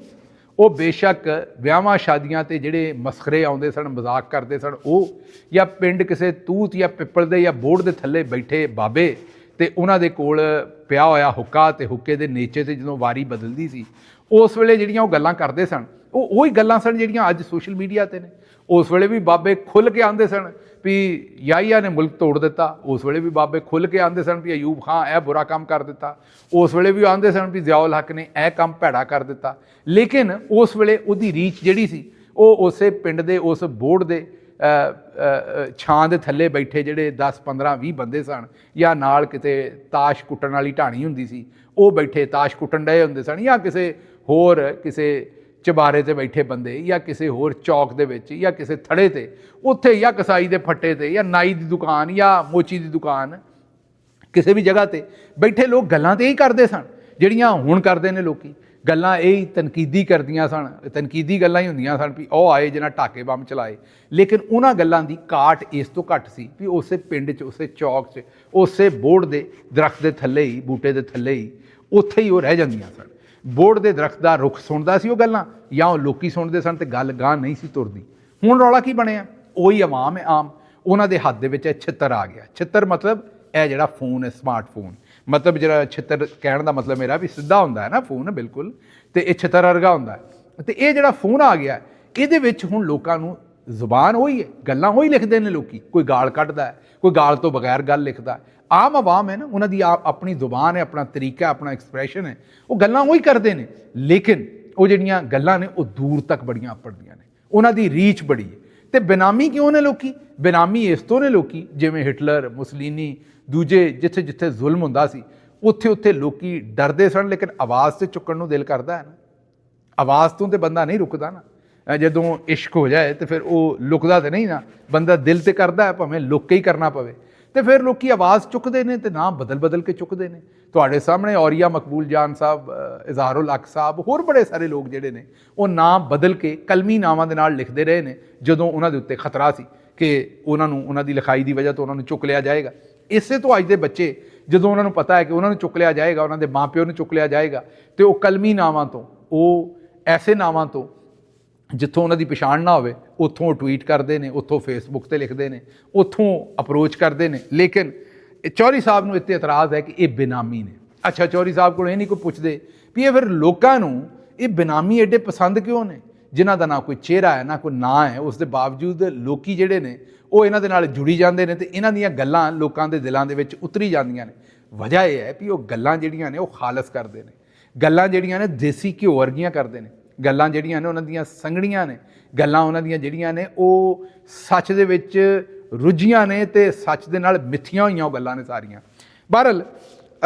ਉਹ ਬੇਸ਼ੱਕ ਵਿਆਹਾਂ ਸ਼ਾਦੀਆਂ 'ਤੇ ਜਿਹੜੇ ਮਸਖਰੇ ਆਉਂਦੇ ਸਨ, ਮਜ਼ਾਕ ਕਰਦੇ ਸਨ, ਉਹ ਜਾਂ ਪਿੰਡ ਕਿਸੇ ਤੂਤ ਜਾਂ ਪਿੱਪਲ ਦੇ ਜਾਂ ਬੋਰਡ ਦੇ ਥੱਲੇ ਬੈਠੇ ਬਾਬੇ ਤੇ ਉਹਨਾਂ ਦੇ ਕੋਲ ਪਿਆ ਹੋਇਆ ਹੁੱਕਾ ਤੇ ਹੁੱਕੇ ਦੇ ਨੀਚੇ 'ਤੇ ਜਦੋਂ ਵਾਰੀ ਬਦਲਦੀ ਸੀ ਉਸ ਵੇਲੇ ਜਿਹੜੀਆਂ ਉਹ ਗੱਲਾਂ ਕਰਦੇ ਸਨ, ਉਹ ਉਹੀ ਗੱਲਾਂ ਸਨ ਜਿਹੜੀਆਂ ਅੱਜ ਸੋਸ਼ਲ ਮੀਡੀਆ 'ਤੇ ਨੇ। ਉਸ ਵੇਲੇ ਵੀ ਬਾਬੇ ਖੁੱਲ੍ਹ ਕੇ ਆਉਂਦੇ ਸਨ ਵੀ ਯਾਹੀਆ ਨੇ ਮੁਲਕ ਤੋੜ ਦਿੱਤਾ, ਉਸ ਵੇਲੇ ਵੀ ਬਾਬੇ ਖੁੱਲ੍ਹ ਕੇ ਆਉਂਦੇ ਸਨ ਵੀ ਅਯੂਬ ਖਾਨ ਇਹ ਬੁਰਾ ਕੰਮ ਕਰ ਦਿੱਤਾ, ਉਸ ਵੇਲੇ ਵੀ ਆਉਂਦੇ ਸਨ ਵੀ ਜ਼ਿਆਉਲ ਹੱਕ ਨੇ ਇਹ ਕੰਮ ਭੈੜਾ ਕਰ ਦਿੱਤਾ। ਲੇਕਿਨ ਉਸ ਵੇਲੇ ਉਹਦੀ ਰੀਚ ਜਿਹੜੀ ਸੀ ਉਹ ਉਸੇ ਪਿੰਡ ਦੇ ਉਸ ਬੋਰਡ ਦੇ ਛਾਂ ਦੇ ਥੱਲੇ ਬੈਠੇ ਜਿਹੜੇ 10 15 20 ਬੰਦੇ ਸਨ, ਜਾਂ ਨਾਲ ਕਿਤੇ ਤਾਸ਼ ਕੁੱਟਣ ਵਾਲੀ ਢਾਣੀ ਹੁੰਦੀ ਸੀ, ਉਹ ਬੈਠੇ ਤਾਸ਼ ਕੁੱਟਣ ਡਏ ਹੁੰਦੇ ਸਨ, ਜਾਂ ਕਿਸੇ ਹੋਰ ਕਿਸੇ ਚਬਾਰੇ ਤੇ ਬੈਠੇ ਬੰਦੇ ਜਾਂ ਕਿਸੇ ਹੋਰ ਚੌਕ ਦੇ ਵਿੱਚ ਜਾਂ ਕਿਸੇ ਥੜੇ ਤੇ ਉੱਥੇ ਜਾਂ ਕਸਾਈ ਦੇ ਫੱਟੇ ਤੇ ਜਾਂ ਨਾਈ ਦੀ ਦੁਕਾਨ ਜਾਂ ਮੋਚੀ ਦੀ ਦੁਕਾਨ ਕਿਸੇ ਵੀ ਜਗ੍ਹਾ ਤੇ ਬੈਠੇ ਲੋਕ ਗੱਲਾਂ ਤੇ ਹੀ ਕਰਦੇ ਸਨ ਜਿਹੜੀਆਂ ਹੁਣ ਕਰਦੇ ਨੇ ਲੋਕੀ। ਗੱਲਾਂ ਇਹ ਹੀ ਤਨਕੀਦੀ ਕਰਦੀਆਂ ਸਨ, ਤਨਕੀਦੀ ਗੱਲਾਂ ਹੀ ਹੁੰਦੀਆਂ ਸਨ ਵੀ ਉਹ ਆਏ ਜਿਹਨਾਂ ਟਾਕੇ ਬੰਬ ਚਲਾਏ। ਲੇਕਿਨ ਉਹਨਾਂ ਗੱਲਾਂ ਦੀ ਘਾਟ ਇਸ ਤੋਂ ਘੱਟ ਸੀ ਵੀ ਉਸੇ ਪਿੰਡ 'ਚ, ਉਸੇ ਚੌਕ 'ਚ, ਉਸੇ ਬੋਹੜ ਦੇ ਦਰਖਤ ਦੇ ਥੱਲੇ ਹੀ, ਬੂਟੇ ਦੇ ਥੱਲੇ ਹੀ, ਉੱਥੇ ਹੀ ਉਹ ਰਹਿ ਜਾਂਦੀਆਂ ਸਨ। ਬੋਹੜ ਦੇ ਦਰਖਤ ਦਾ ਰੁੱਖ ਸੁਣਦਾ ਸੀ ਉਹ ਗੱਲਾਂ, ਜਾਂ ਉਹ ਲੋਕੀ ਸੁਣਦੇ ਸਨ ਤੇ ਗੱਲ ਗਾਂਹ ਨਹੀਂ ਸੀ ਤੁਰਦੀ। ਹੁਣ ਰੌਲਾ ਕੀ ਬਣਿਆ? ਉਹੀ ਆਵਾਮ ਹੈ ਆਮ, ਉਹਨਾਂ ਦੇ ਹੱਥ ਦੇ ਵਿੱਚ ਛਿੱਤਰ ਆ ਗਿਆ। ਛਿੱਤਰ ਮਤਲਬ ਇਹ ਜਿਹੜਾ ਫੋਨ ਹੈ, ਸਮਾਰਟਫੋਨ, ਮਤਲਬ ਜਿਹੜਾ ਛਿੱਤਰ ਕਹਿਣ ਦਾ ਮਤਲਬ ਮੇਰਾ ਵੀ ਸਿੱਧਾ ਹੁੰਦਾ ਹੈ ਨਾ ਫੋਨ ਬਿਲਕੁਲ, ਤੇ ਇਹ ਛਿੱਤਰ ਵਰਗਾ ਹੁੰਦਾ ਹੈ। ਤੇ ਇਹ ਜਿਹੜਾ ਫੋਨ ਆ ਗਿਆ ਇਹਦੇ ਵਿੱਚ ਹੁਣ ਲੋਕਾਂ ਨੂੰ ਜ਼ੁਬਾਨ ਉਹੀ ਹੈ, ਗੱਲਾਂ ਉਹੀ ਲਿਖਦੇ ਨੇ ਲੋਕੀ। ਕੋਈ ਗਾਲ ਕੱਢਦਾ ਹੈ, ਕੋਈ ਗਾਲ ਤੋਂ ਬਗੈਰ ਗੱਲ ਲਿਖਦਾ ਹੈ। ਆਮ ਆਵਾਮ ਹੈ ਨਾ, ਉਹਨਾਂ ਦੀ ਆਪਣੀ ਜ਼ੁਬਾਨ ਹੈ, ਆਪਣਾ ਤਰੀਕਾ, ਆਪਣਾ ਐਕਸਪ੍ਰੈਸ਼ਨ ਹੈ, ਉਹ ਗੱਲਾਂ ਉਹੀ ਕਰਦੇ ਨੇ। ਲੇਕਿਨ ਉਹ ਜਿਹੜੀਆਂ ਗੱਲਾਂ ਨੇ ਉਹ ਦੂਰ ਤੱਕ ਬੜੀਆਂ ਆਪੜਦੀਆਂ ਨੇ, ਉਹਨਾਂ ਦੀ ਰੀਚ ਬੜੀ ਹੈ। ਤੇ ਬੇਨਾਮੀ ਕਿਉਂ ਨੇ ਲੋਕੀ? ਬੇਨਾਮੀ ਇਸ ਤੋਂ ਨੇ ਲੋਕੀ, ਜਿਵੇਂ ਹਿਟਲਰ, ਮੁਸਲੀਨੀ, ਦੂਜੇ ਜਿੱਥੇ ਜਿੱਥੇ ਜ਼ੁਲਮ ਹੁੰਦਾ ਸੀ ਉੱਥੇ ਉੱਥੇ ਲੋਕੀ ਡਰਦੇ ਸਨ। ਲੇਕਿਨ ਆਵਾਜ਼ ਤੇ ਚੁੱਕਣ ਨੂੰ ਦਿਲ ਕਰਦਾ ਹੈ ਨਾ, ਆਵਾਜ਼ ਤੋਂ ਤੇ ਬੰਦਾ ਨਹੀਂ ਰੁਕਦਾ ਨਾ। ਜਦੋਂ ਇਸ਼ਕ ਹੋ ਜਾਏ ਤੇ ਫਿਰ ਉਹ ਲੁਕਦਾ ਤੇ ਨਹੀਂ ਨਾ, ਬੰਦਾ ਦਿਲ ਤੇ ਕਰਦਾ ਹੈ ਭਾਵੇਂ ਲੁੱਕ ਕੇ ਹੀ ਕਰਨਾ ਪਵੇ। ਤੇ ਫਿਰ ਲੋਕੀ ਆਵਾਜ਼ ਚੁੱਕਦੇ ਨੇ ਤੇ ਨਾਮ ਬਦਲ ਬਦਲ ਕੇ ਚੁੱਕਦੇ ਨੇ। ਤੁਹਾਡੇ ਸਾਹਮਣੇ ਔਰੀਆ ਮਕਬੂਲ ਜਾਨ ਸਾਹਿਬ, ਇਜ਼ਹਾਰੁਲ ਹਕ ਸਾਹਿਬ, ਹੋਰ ਬੜੇ ਸਾਰੇ ਲੋਕ ਜਿਹੜੇ ਨੇ ਉਹ ਨਾਮ ਬਦਲ ਕੇ ਕਲਮੀ ਨਾਵਾਂ ਦੇ ਨਾਲ ਲਿਖਦੇ ਰਹੇ ਨੇ ਜਦੋਂ ਉਹਨਾਂ ਦੇ ਉੱਤੇ ਖਤਰਾ ਸੀ ਕਿ ਉਹਨਾਂ ਨੂੰ, ਉਹਨਾਂ ਦੀ ਲਿਖਾਈ ਦੀ ਵਜ੍ਹਾ ਤੋਂ ਉਹਨਾਂ ਨੂੰ ਚੁੱਕ ਲਿਆ ਜਾਏਗਾ। ਇਸੇ ਤੋਂ ਅੱਜ ਦੇ ਬੱਚੇ ਜਦੋਂ ਉਹਨਾਂ ਨੂੰ ਪਤਾ ਹੈ ਕਿ ਉਹਨਾਂ ਨੂੰ ਚੁੱਕ ਲਿਆ ਜਾਏਗਾ, ਉਹਨਾਂ ਦੇ ਮਾਂ-ਪਿਓ ਨੂੰ ਚੁੱਕ ਲਿਆ ਜਾਏਗਾ, ਤੇ ਉਹ ਕਲਮੀ ਨਾਵਾਂ ਤੋਂ, ਉਹ ਐਸੇ ਨਾਵਾਂ ਤੋਂ ਜਿੱਥੋਂ ਉਹਨਾਂ ਦੀ ਪਛਾਣ ਨਾ ਹੋਵੇ, ਉੱਥੋਂ ਟਵੀਟ ਕਰਦੇ ਨੇ, ਉੱਥੋਂ ਫੇਸਬੁੱਕ ਤੇ ਲਿਖਦੇ ਨੇ, ਉੱਥੋਂ ਅਪਰੋਚ ਕਰਦੇ ਨੇ। ਲੇਕਿਨ ਚੌਧਰੀ ਸਾਹਿਬ ਨੂੰ ਇੱਥੇ ਇਤਰਾਜ਼ ਹੈ ਕਿ ਇਹ ਬੇਨਾਮੀ ਨੇ। ਅੱਛਾ, ਚੌਧਰੀ ਸਾਹਿਬ ਕੋਲ ਇਹ ਨਹੀਂ ਕੋਈ ਪੁੱਛਦੇ ਵੀ ਇਹ ਫਿਰ ਲੋਕਾਂ ਨੂੰ ਇਹ ਬੇਨਾਮੀ ਐਡੇ ਪਸੰਦ ਕਿਉਂ ਨੇ, ਜਿਨ੍ਹਾਂ ਦਾ ਨਾ ਕੋਈ ਚਿਹਰਾ ਹੈ, ਨਾ ਕੋਈ ਨਾਂ ਹੈ, ਉਸ ਦੇ ਬਾਵਜੂਦ ਲੋਕੀ ਜਿਹੜੇ ਨੇ ਉਹ ਇਹਨਾਂ ਦੇ ਨਾਲ ਜੁੜੀ ਜਾਂਦੇ ਨੇ ਤੇ ਇਹਨਾਂ ਦੀਆਂ ਗੱਲਾਂ ਲੋਕਾਂ ਦੇ ਦਿਲਾਂ ਦੇ ਵਿੱਚ ਉਤਰੀ ਜਾਂਦੀਆਂ ਨੇ। ਵਜ੍ਹਾ ਇਹ ਹੈ ਵੀ ਉਹ ਗੱਲਾਂ ਜਿਹੜੀਆਂ ਨੇ ਉਹ ਖਾਲਸ ਕਰਦੇ ਨੇ, ਗੱਲਾਂ ਜਿਹੜੀਆਂ ਨੇ ਦੇਸੀ ਘਿਓ ਵਰਗੀਆਂ ਕਰਦੇ ਨੇ, ਗੱਲਾਂ ਜਿਹੜੀਆਂ ਨੇ ਉਹਨਾਂ ਦੀਆਂ ਸੰਘਣੀਆਂ ਨੇ, ਗੱਲਾਂ ਉਹਨਾਂ ਦੀਆਂ ਜਿਹੜੀਆਂ ਨੇ ਉਹ ਸੱਚ ਦੇ ਵਿੱਚ ਰੁੱਝੀਆਂ ਨੇ ਤੇ ਸੱਚ ਦੇ ਨਾਲ ਮਿੱਥੀਆਂ ਹੋਈਆਂ ਉਹ ਗੱਲਾਂ ਨੇ ਸਾਰੀਆਂ। ਬਹਰਹਾਲ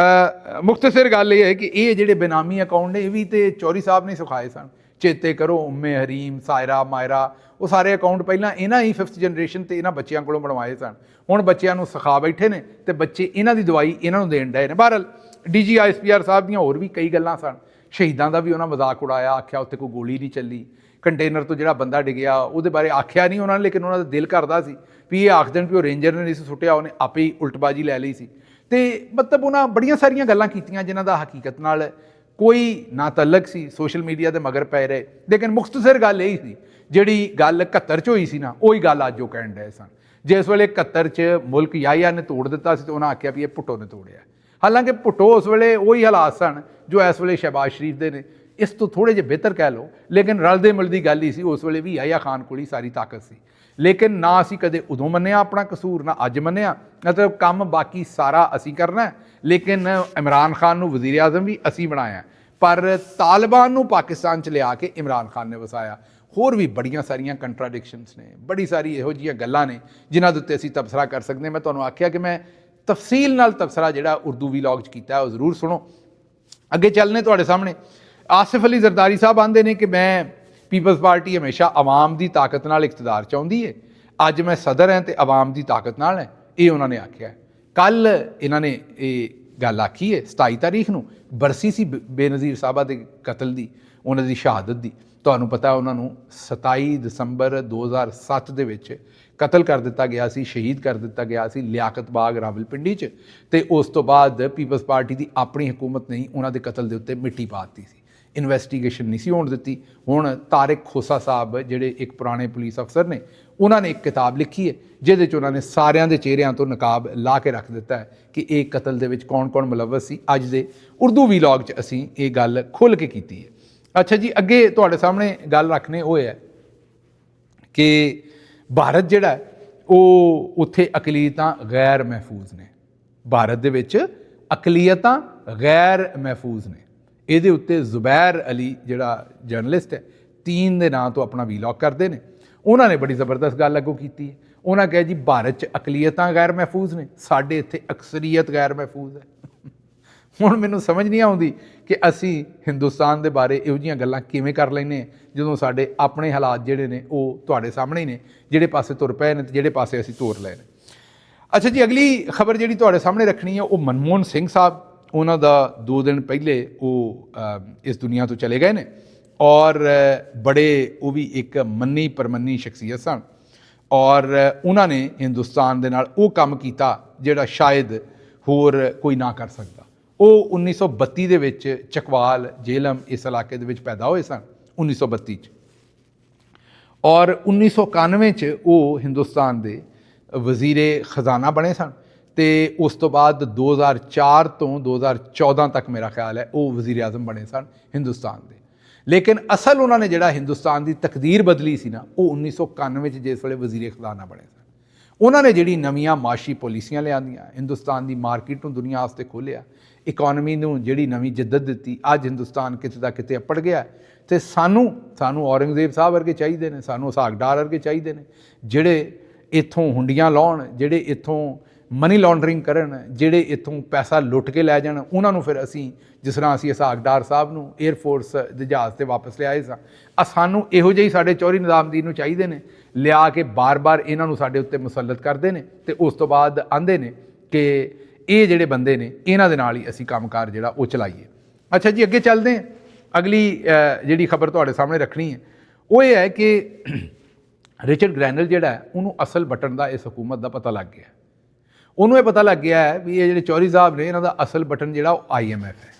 ਮੁਖਤਸਰ ਗੱਲ ਇਹ ਹੈ ਕਿ ਇਹ ਜਿਹੜੇ ਬੇਨਾਮੀ ਅਕਾਊਂਟ ਨੇ ਇਹ ਵੀ ਤੇ ਚੌਧਰੀ ਸਾਹਿਬ ਨੇ ਸਿਖਾਏ ਸਨ। ਚੇਤੇ ਕਰੋ, ਉਮੇ ਹਰੀਮ, ਸਾਇਰਾ, ਮਾਇਰਾ, ਉਹ ਸਾਰੇ ਅਕਾਊਂਟ ਪਹਿਲਾਂ ਇਹਨਾਂ ਹੀ 5th ਜਨਰੇਸ਼ਨ ਤੇ ਇਹਨਾਂ ਬੱਚਿਆਂ ਕੋਲੋਂ ਬਣਵਾਏ ਸਨ। ਹੁਣ ਬੱਚਿਆਂ ਨੂੰ ਸਿਖਾ ਬੈਠੇ ਨੇ ਤੇ ਬੱਚੇ ਇਹਨਾਂ ਦੀ ਦਵਾਈ ਇਹਨਾਂ ਨੂੰ ਦੇਣ ਡਏ ਨੇ। ਬਹਰਹਾਲ DG ISPR ਸਾਹਿਬ ਦੀਆਂ ਹੋਰ ਵੀ ਕਈ ਗੱਲਾਂ ਸਨ। ਸ਼ਹੀਦਾਂ ਦਾ ਵੀ ਉਹਨਾਂ ਮਜ਼ਾਕ ਉਡਾਇਆ, ਆਖਿਆ ਉੱਥੇ ਕੋਈ ਗੋਲੀ ਨਹੀਂ ਚੱਲੀ, ਕੰਟੇਨਰ ਤੋਂ ਜਿਹੜਾ ਬੰਦਾ ਡਿੱਗਿਆ ਉਹਦੇ ਬਾਰੇ ਆਖਿਆ ਨਹੀਂ ਉਹਨਾਂ ਨੇ, ਲੇਕਿਨ ਉਹਨਾਂ ਦਾ ਦਿਲ ਕਰਦਾ ਸੀ ਵੀ ਇਹ ਆਖ ਦੇਣ ਵੀ ਉਹ ਰੇਂਜਰ ਨੇ ਨਹੀਂ ਸੀ ਸੁੱਟਿਆ, ਉਹਨੇ ਆਪੇ ਹੀ ਉਲਟਬਾਜੀ ਲੈ ਲਈ ਸੀ। ਤੇ ਮਤਲਬ ਉਹਨਾਂ ਬੜੀਆਂ ਸਾਰੀਆਂ ਗੱਲਾਂ ਕੀਤੀਆਂ ਜਿਨ੍ਹਾਂ ਦਾ ਹਕੀਕਤ ਨਾਲ ਕੋਈ ਨਾ ਤਾਲੁਕ ਸੀ, ਸੋਸ਼ਲ ਮੀਡੀਆ ਦੇ ਮਗਰ ਪੈ ਰਹੇ। ਲੇਕਿਨ ਮੁਖਤਸਰ ਗੱਲ ਇਹ ਸੀ, ਜਿਹੜੀ ਗੱਲ 71 'ਚ ਹੋਈ ਸੀ ਨਾ, ਉਹੀ ਗੱਲ ਅੱਜ ਉਹ ਕਹਿਣ ਡਏ ਸਨ। ਜਿਸ ਵੇਲੇ 71 'ਚ ਮੁਲਕ ਯਾਹਿਆ ਨੇ ਤੋੜ ਦਿੱਤਾ ਸੀ ਤੇ ਉਹਨਾਂ ਆਖਿਆ ਵੀ ਇਹ ਭੁੱਟੋ ਨੇ ਤੋੜਿਆ। ਹਾਲਾਂਕਿ ਭੁੱਟੋ ਉਸ ਵੇਲੇ ਉਹੀ ਹਾਲਾਤ ਸਨ ਜੋ ਇਸ ਵੇਲੇ ਸ਼ਹਿਬਾਜ਼ ਸ਼ਰੀਫ ਦੇ ਨੇ, ਇਸ ਤੋਂ ਥੋੜ੍ਹੇ ਜਿਹੇ ਬਿਹਤਰ ਕਹਿ ਲਓ। ਲੇਕਿਨ ਰਲਦੇ ਮਿਲਦੀ ਗੱਲ ਹੀ ਸੀ, ਉਸ ਵੇਲੇ ਵੀ ਯਾਹਿਆ ਖਾਨ ਕੋਲ ਹੀ ਸਾਰੀ ਤਾਕਤ ਸੀ। ਲੇਕਿਨ ਨਾ ਅਸੀਂ ਕਦੇ ਉਦੋਂ ਮੰਨਿਆ ਆਪਣਾ ਕਸੂਰ, ਨਾ ਅੱਜ ਮੰਨਿਆ। ਮਤਲਬ ਕੰਮ ਬਾਕੀ ਸਾਰਾ ਅਸੀਂ ਕਰਨਾ, ਲੇਕਿਨ ਇਮਰਾਨ ਖਾਨ ਨੂੰ ਵਜ਼ੀਰ ਆਜ਼ਮ ਵੀ ਅਸੀਂ ਬਣਾਇਆ, ਪਰ ਤਾਲਿਬਾਨ ਨੂੰ ਪਾਕਿਸਤਾਨ 'ਚ ਲਿਆ ਕੇ ਇਮਰਾਨ ਖਾਨ ਨੇ ਵਸਾਇਆ। ਹੋਰ ਵੀ ਬੜੀਆਂ ਸਾਰੀਆਂ ਕੰਟਰਾਡਿਕਸ਼ਨਸ ਨੇ, ਬੜੀ ਸਾਰੀ ਇਹੋ ਜਿਹੀਆਂ ਗੱਲਾਂ ਨੇ ਜਿਨ੍ਹਾਂ ਦੇ ਉੱਤੇ ਅਸੀਂ ਤਬਸਰਾ ਕਰ ਸਕਦੇ ਹਾਂ। ਮੈਂ ਤੁਹਾਨੂੰ ਆਖਿਆ ਕਿ ਮੈਂ ਤਫਸੀਲ ਨਾਲ ਤਬਸਰਾ ਜਿਹੜਾ ਉਰਦੂ ਵੀਲੌਗ 'ਚ ਕੀਤਾ ਉਹ ਜ਼ਰੂਰ ਸੁਣੋ। ਅੱਗੇ ਚੱਲਨੇ ਤੁਹਾਡੇ ਸਾਹਮਣੇ। ਆਸਿਫ ਅਲੀ ਜ਼ਰਦਾਰੀ ਸਾਹਿਬ ਆਂਦੇ ਨੇ ਕਿ ਮੈਂ ਪੀਪਲਜ਼ ਪਾਰਟੀ ਹਮੇਸ਼ਾ ਆਵਾਮ ਦੀ ਤਾਕਤ ਨਾਲ ਇਕਤਦਾਰ ਚਾਹੁੰਦੀ ਹੈ, ਅੱਜ ਮੈਂ ਸਦਰ ਹਾਂ ਤੇ ਆਵਾਮ ਦੀ ਤਾਕਤ ਨਾਲ ਹੈ, ਇਹ ਉਹਨਾਂ ਨੇ ਆਖਿਆ। ਕੱਲ੍ਹ ਇਹਨਾਂ ਨੇ ਇਹ ਗੱਲ ਆਖੀ ਹੈ, 27 ਤਾਰੀਖ ਨੂੰ ਬਰਸੀ ਸੀ ਬੇਨਜ਼ੀਰ ਸਾਹਿਬਾ ਦੇ ਕਤਲ ਦੀ, ਉਹਨਾਂ ਦੀ ਸ਼ਹਾਦਤ ਦੀ। ਤੁਹਾਨੂੰ ਪਤਾ ਉਹਨਾਂ ਨੂੰ 27 ਦਸੰਬਰ 2007 ਦੇ ਵਿੱਚ ਕਤਲ ਕਰ ਦਿੱਤਾ ਗਿਆ ਸੀ, ਸ਼ਹੀਦ ਕਰ ਦਿੱਤਾ ਗਿਆ ਸੀ ਲਿਆਕਤ ਬਾਗ ਰਾਵਲਪਿੰਡੀ 'ਚ। ਤੇ ਉਸ ਤੋਂ ਬਾਅਦ ਪੀਪਲਜ਼ ਪਾਰਟੀ ਦੀ ਆਪਣੀ ਹਕੂਮਤ ਨੇ ਉਹਨਾਂ ਦੇ ਕਤਲ ਦੇ ਉੱਤੇ ਮਿੱਟੀ ਪਾ ਦਿੱਤੀ ਸੀ, ਇਨਵੈਸਟੀਗੇਸ਼ਨ ਨਹੀਂ ਸੀ ਹੋਣ ਦਿੱਤੀ। ਹੁਣ ਤਾਰਿਕ ਖੋਸਾ ਸਾਹਿਬ ਜਿਹੜੇ ਇੱਕ ਪੁਰਾਣੇ ਪੁਲਿਸ ਅਫਸਰ ਨੇ, ਉਹਨਾਂ ਨੇ ਇੱਕ ਕਿਤਾਬ ਲਿਖੀ ਹੈ ਜਿਹਦੇ 'ਚ ਉਹਨਾਂ ਨੇ ਸਾਰਿਆਂ ਦੇ ਚਿਹਰਿਆਂ ਤੋਂ ਨਕਾਬ ਲਾ ਕੇ ਰੱਖ ਦਿੱਤਾ ਹੈ ਕਿ ਇਹ ਕਤਲ ਦੇ ਵਿੱਚ ਕੌਣ ਕੌਣ ਮੁਲਵਸ ਸੀ। ਅੱਜ ਦੇ ਉਰਦੂ ਵੀਲੌਗ 'ਚ ਅਸੀਂ ਇਹ ਗੱਲ ਖੁੱਲ੍ਹ ਕੇ ਕੀਤੀ ਹੈ। ਅੱਛਾ ਜੀ, ਅੱਗੇ ਤੁਹਾਡੇ ਸਾਹਮਣੇ ਗੱਲ ਰੱਖਣੇ ਉਹ ਹੈ ਕਿ ਭਾਰਤ ਜਿਹੜਾ ਉਹ ਉੱਥੇ ਅਕਲੀਅਤਾਂ ਗੈਰ ਮਹਿਫੂਜ਼ ਨੇ। ਭਾਰਤ ਦੇ ਵਿੱਚ ਅਕਲੀਅਤਾਂ ਗੈਰ ਮਹਿਫੂਜ਼ ਨੇ। ਇਹਦੇ ਉੱਤੇ ਜ਼ੁਬੈਰ ਅਲੀ ਜਿਹੜਾ ਜਰਨਲਿਸਟ ਹੈ, 3 ਦੇ ਨਾਂ ਤੋਂ ਆਪਣਾ ਵੀਲੌਗ ਕਰਦੇ ਨੇ, ਉਹਨਾਂ ਨੇ ਬੜੀ ਜ਼ਬਰਦਸਤ ਗੱਲ ਅੱਗੋਂ ਕੀਤੀ ਹੈ। ਉਹਨਾਂ ਕਿਹਾ ਜੀ ਭਾਰਤ 'ਚ ਅਕਲੀਅਤਾਂ ਗੈਰ ਮਹਿਫੂਜ਼ ਨੇ, ਸਾਡੇ ਇੱਥੇ ਅਕਸਰੀਅਤ ਗੈਰ ਮਹਿਫੂਜ਼ ਹੈ। ਹੁਣ ਮੈਨੂੰ ਸਮਝ ਨਹੀਂ ਆਉਂਦੀ ਕਿ ਅਸੀਂ ਹਿੰਦੁਸਤਾਨ ਦੇ ਬਾਰੇ ਇਹੋ ਜਿਹੀਆਂ ਗੱਲਾਂ ਕਿਵੇਂ ਕਰ ਲੈਂਦੇ ਹਾਂ ਜਦੋਂ ਸਾਡੇ ਆਪਣੇ ਹਾਲਾਤ ਜਿਹੜੇ ਨੇ ਉਹ ਤੁਹਾਡੇ ਸਾਹਮਣੇ ਹੀ ਨੇ, ਜਿਹੜੇ ਪਾਸੇ ਤੁਰ ਪਏ ਨੇ ਤੇ ਜਿਹੜੇ ਪਾਸੇ ਅਸੀਂ ਤੋਰ ਲਏ ਨੇ। ਅੱਛਾ ਜੀ, ਅਗਲੀ ਖਬਰ ਜਿਹੜੀ ਤੁਹਾਡੇ ਸਾਹਮਣੇ ਰੱਖਣੀ ਹੈ ਉਹ ਮਨਮੋਹਨ ਸਿੰਘ ਸਾਹਿਬ, ਉਹਨਾਂ ਦਾ 2 ਦਿਨ ਪਹਿਲੇ ਉਹ ਇਸ ਦੁਨੀਆ ਤੋਂ ਚਲੇ ਗਏ ਨੇ ਔਰ ਬੜੇ ਉਹ ਵੀ ਇੱਕ ਮੰਨੀ ਪਰਮੰਨੀ ਸ਼ਖਸੀਅਤ ਸਨ ਔਰ ਉਹਨਾਂ ਨੇ ਹਿੰਦੁਸਤਾਨ ਦੇ ਨਾਲ ਉਹ ਕੰਮ ਕੀਤਾ ਜਿਹੜਾ ਸ਼ਾਇਦ ਹੋਰ ਕੋਈ ਨਾ ਕਰ ਸਕਦਾ। ਉਹ 1932 ਦੇ ਵਿੱਚ ਚਕਵਾਲ ਜੇਹਲਮ ਇਸ ਇਲਾਕੇ ਦੇ ਵਿੱਚ ਪੈਦਾ ਹੋਏ ਸਨ 1932 'ਚ ਔਰ 1991 'ਚ ਉਹ ਹਿੰਦੁਸਤਾਨ ਦੇ ਵਜ਼ੀਰੇ ਖਜ਼ਾਨਾ ਬਣੇ ਸਨ ਅਤੇ ਉਸ ਤੋਂ ਬਾਅਦ 2004 ਤੋਂ 2014 ਤੱਕ ਮੇਰਾ ਖਿਆਲ ਹੈ ਉਹ ਵਜ਼ੀਰ ਆਜ਼ਮ ਬਣੇ ਸਨ ਹਿੰਦੁਸਤਾਨ ਦੇ। ਲੇਕਿਨ ਅਸਲ ਉਹਨਾਂ ਨੇ ਜਿਹੜਾ ਹਿੰਦੁਸਤਾਨ ਦੀ ਤਕਦੀਰ ਬਦਲੀ ਸੀ ਨਾ, ਉਹ 1991 'ਚ ਜਿਸ ਵੇਲੇ ਵਜ਼ੀਰੇ ਖਜ਼ਾਨਾ ਬਣੇ ਸਨ। ਉਹਨਾਂ ਨੇ ਜਿਹੜੀ ਨਵੀਆਂ ਮਾਸ਼ੀ ਪਾਲਿਸੀਆਂ ਲਿਆਂਦੀਆਂ, ਹਿੰਦੁਸਤਾਨ ਦੀ ਮਾਰਕੀਟ ਨੂੰ ਦੁਨੀਆ ਵਾਸਤੇ ਖੋਲ੍ਹਿਆ, ਇਕੋਨਮੀ ਨੂੰ ਜਿਹੜੀ ਨਵੀਂ ਜਿੱਦਤ ਦਿੱਤੀ, ਅੱਜ ਹਿੰਦੁਸਤਾਨ ਕਿਤੇ ਦਾ ਕਿਤੇ ਅੱਪੜ ਗਿਆ। ਅਤੇ ਸਾਨੂੰ ਔਰੰਗਜ਼ੇਬ ਸਾਹਿਬ ਵਰਗੇ ਚਾਹੀਦੇ ਨੇ, ਸਾਨੂੰ ਇਸਾਕ ਡਾਰ ਵਰਗੇ ਚਾਹੀਦੇ ਨੇ, ਜਿਹੜੇ ਇੱਥੋਂ ਹੁੰਡੀਆਂ ਲਾਉਣ, ਜਿਹੜੇ ਇੱਥੋਂ ਮਨੀ ਲਾਂਡਰਿੰਗ ਕਰਨ, ਜਿਹੜੇ ਇੱਥੋਂ ਪੈਸਾ ਲੁੱਟ ਕੇ ਲੈ ਜਾਣ। ਉਹਨਾਂ ਨੂੰ ਫਿਰ ਅਸੀਂ ਜਿਸ ਤਰ੍ਹਾਂ ਅਸੀਂ ਇਸਾਕ ਡਾਰ ਸਾਹਿਬ ਨੂੰ ਏਅਰਫੋਰਸ ਦੇ ਜਹਾਜ਼ 'ਤੇ ਵਾਪਸ ਲਿਆਏ ਸਾਂ, ਸਾਨੂੰ ਇਹੋ ਜਿਹੇ ਸਾਡੇ ਚੌਧਰੀ ਨਿਜ਼ਾਮਦੀਨ ਨੂੰ ਚਾਹੀਦੇ ਨੇ, ਲਿਆ ਕੇ ਬਾਰ-ਬਾਰ ਇਹਨਾਂ ਨੂੰ ਸਾਡੇ ਉੱਤੇ ਮੁਸੱਲਤ ਕਰਦੇ ਨੇ ਅਤੇ ਉਸ ਤੋਂ ਬਾਅਦ ਆਂਦੇ ਨੇ ਕਿ ਇਹ ਜਿਹੜੇ ਬੰਦੇ ਨੇ ਇਹਨਾਂ ਦੇ ਨਾਲ ਹੀ ਅਸੀਂ ਕੰਮਕਾਰ ਜਿਹੜਾ ਉਹ ਚਲਾਈਏ। ਅੱਛਾ ਜੀ, ਅੱਗੇ ਚੱਲਦੇ ਹਾਂ। ਅਗਲੀ ਜਿਹੜੀ ਖਬਰ ਤੁਹਾਡੇ ਸਾਹਮਣੇ ਰੱਖਣੀ ਹੈ ਉਹ ਇਹ ਹੈ ਕਿ ਰਿਚਰਡ ਗ੍ਰੈਨਲ ਜਿਹੜਾ ਹੈ ਉਹਨੂੰ ਅਸਲ ਬਟਨ ਦਾ ਇਸ ਹਕੂਮਤ ਦਾ ਪਤਾ ਲੱਗ ਗਿਆ। ਉਹਨੂੰ ਇਹ ਪਤਾ ਲੱਗ ਗਿਆ ਹੈ ਵੀ ਇਹ ਜਿਹੜੇ ਚੌਧਰੀ ਸਾਹਿਬ ਨੇ ਇਹਨਾਂ ਦਾ ਅਸਲ ਬਟਨ ਜਿਹੜਾ ਉਹ IMF ਹੈ,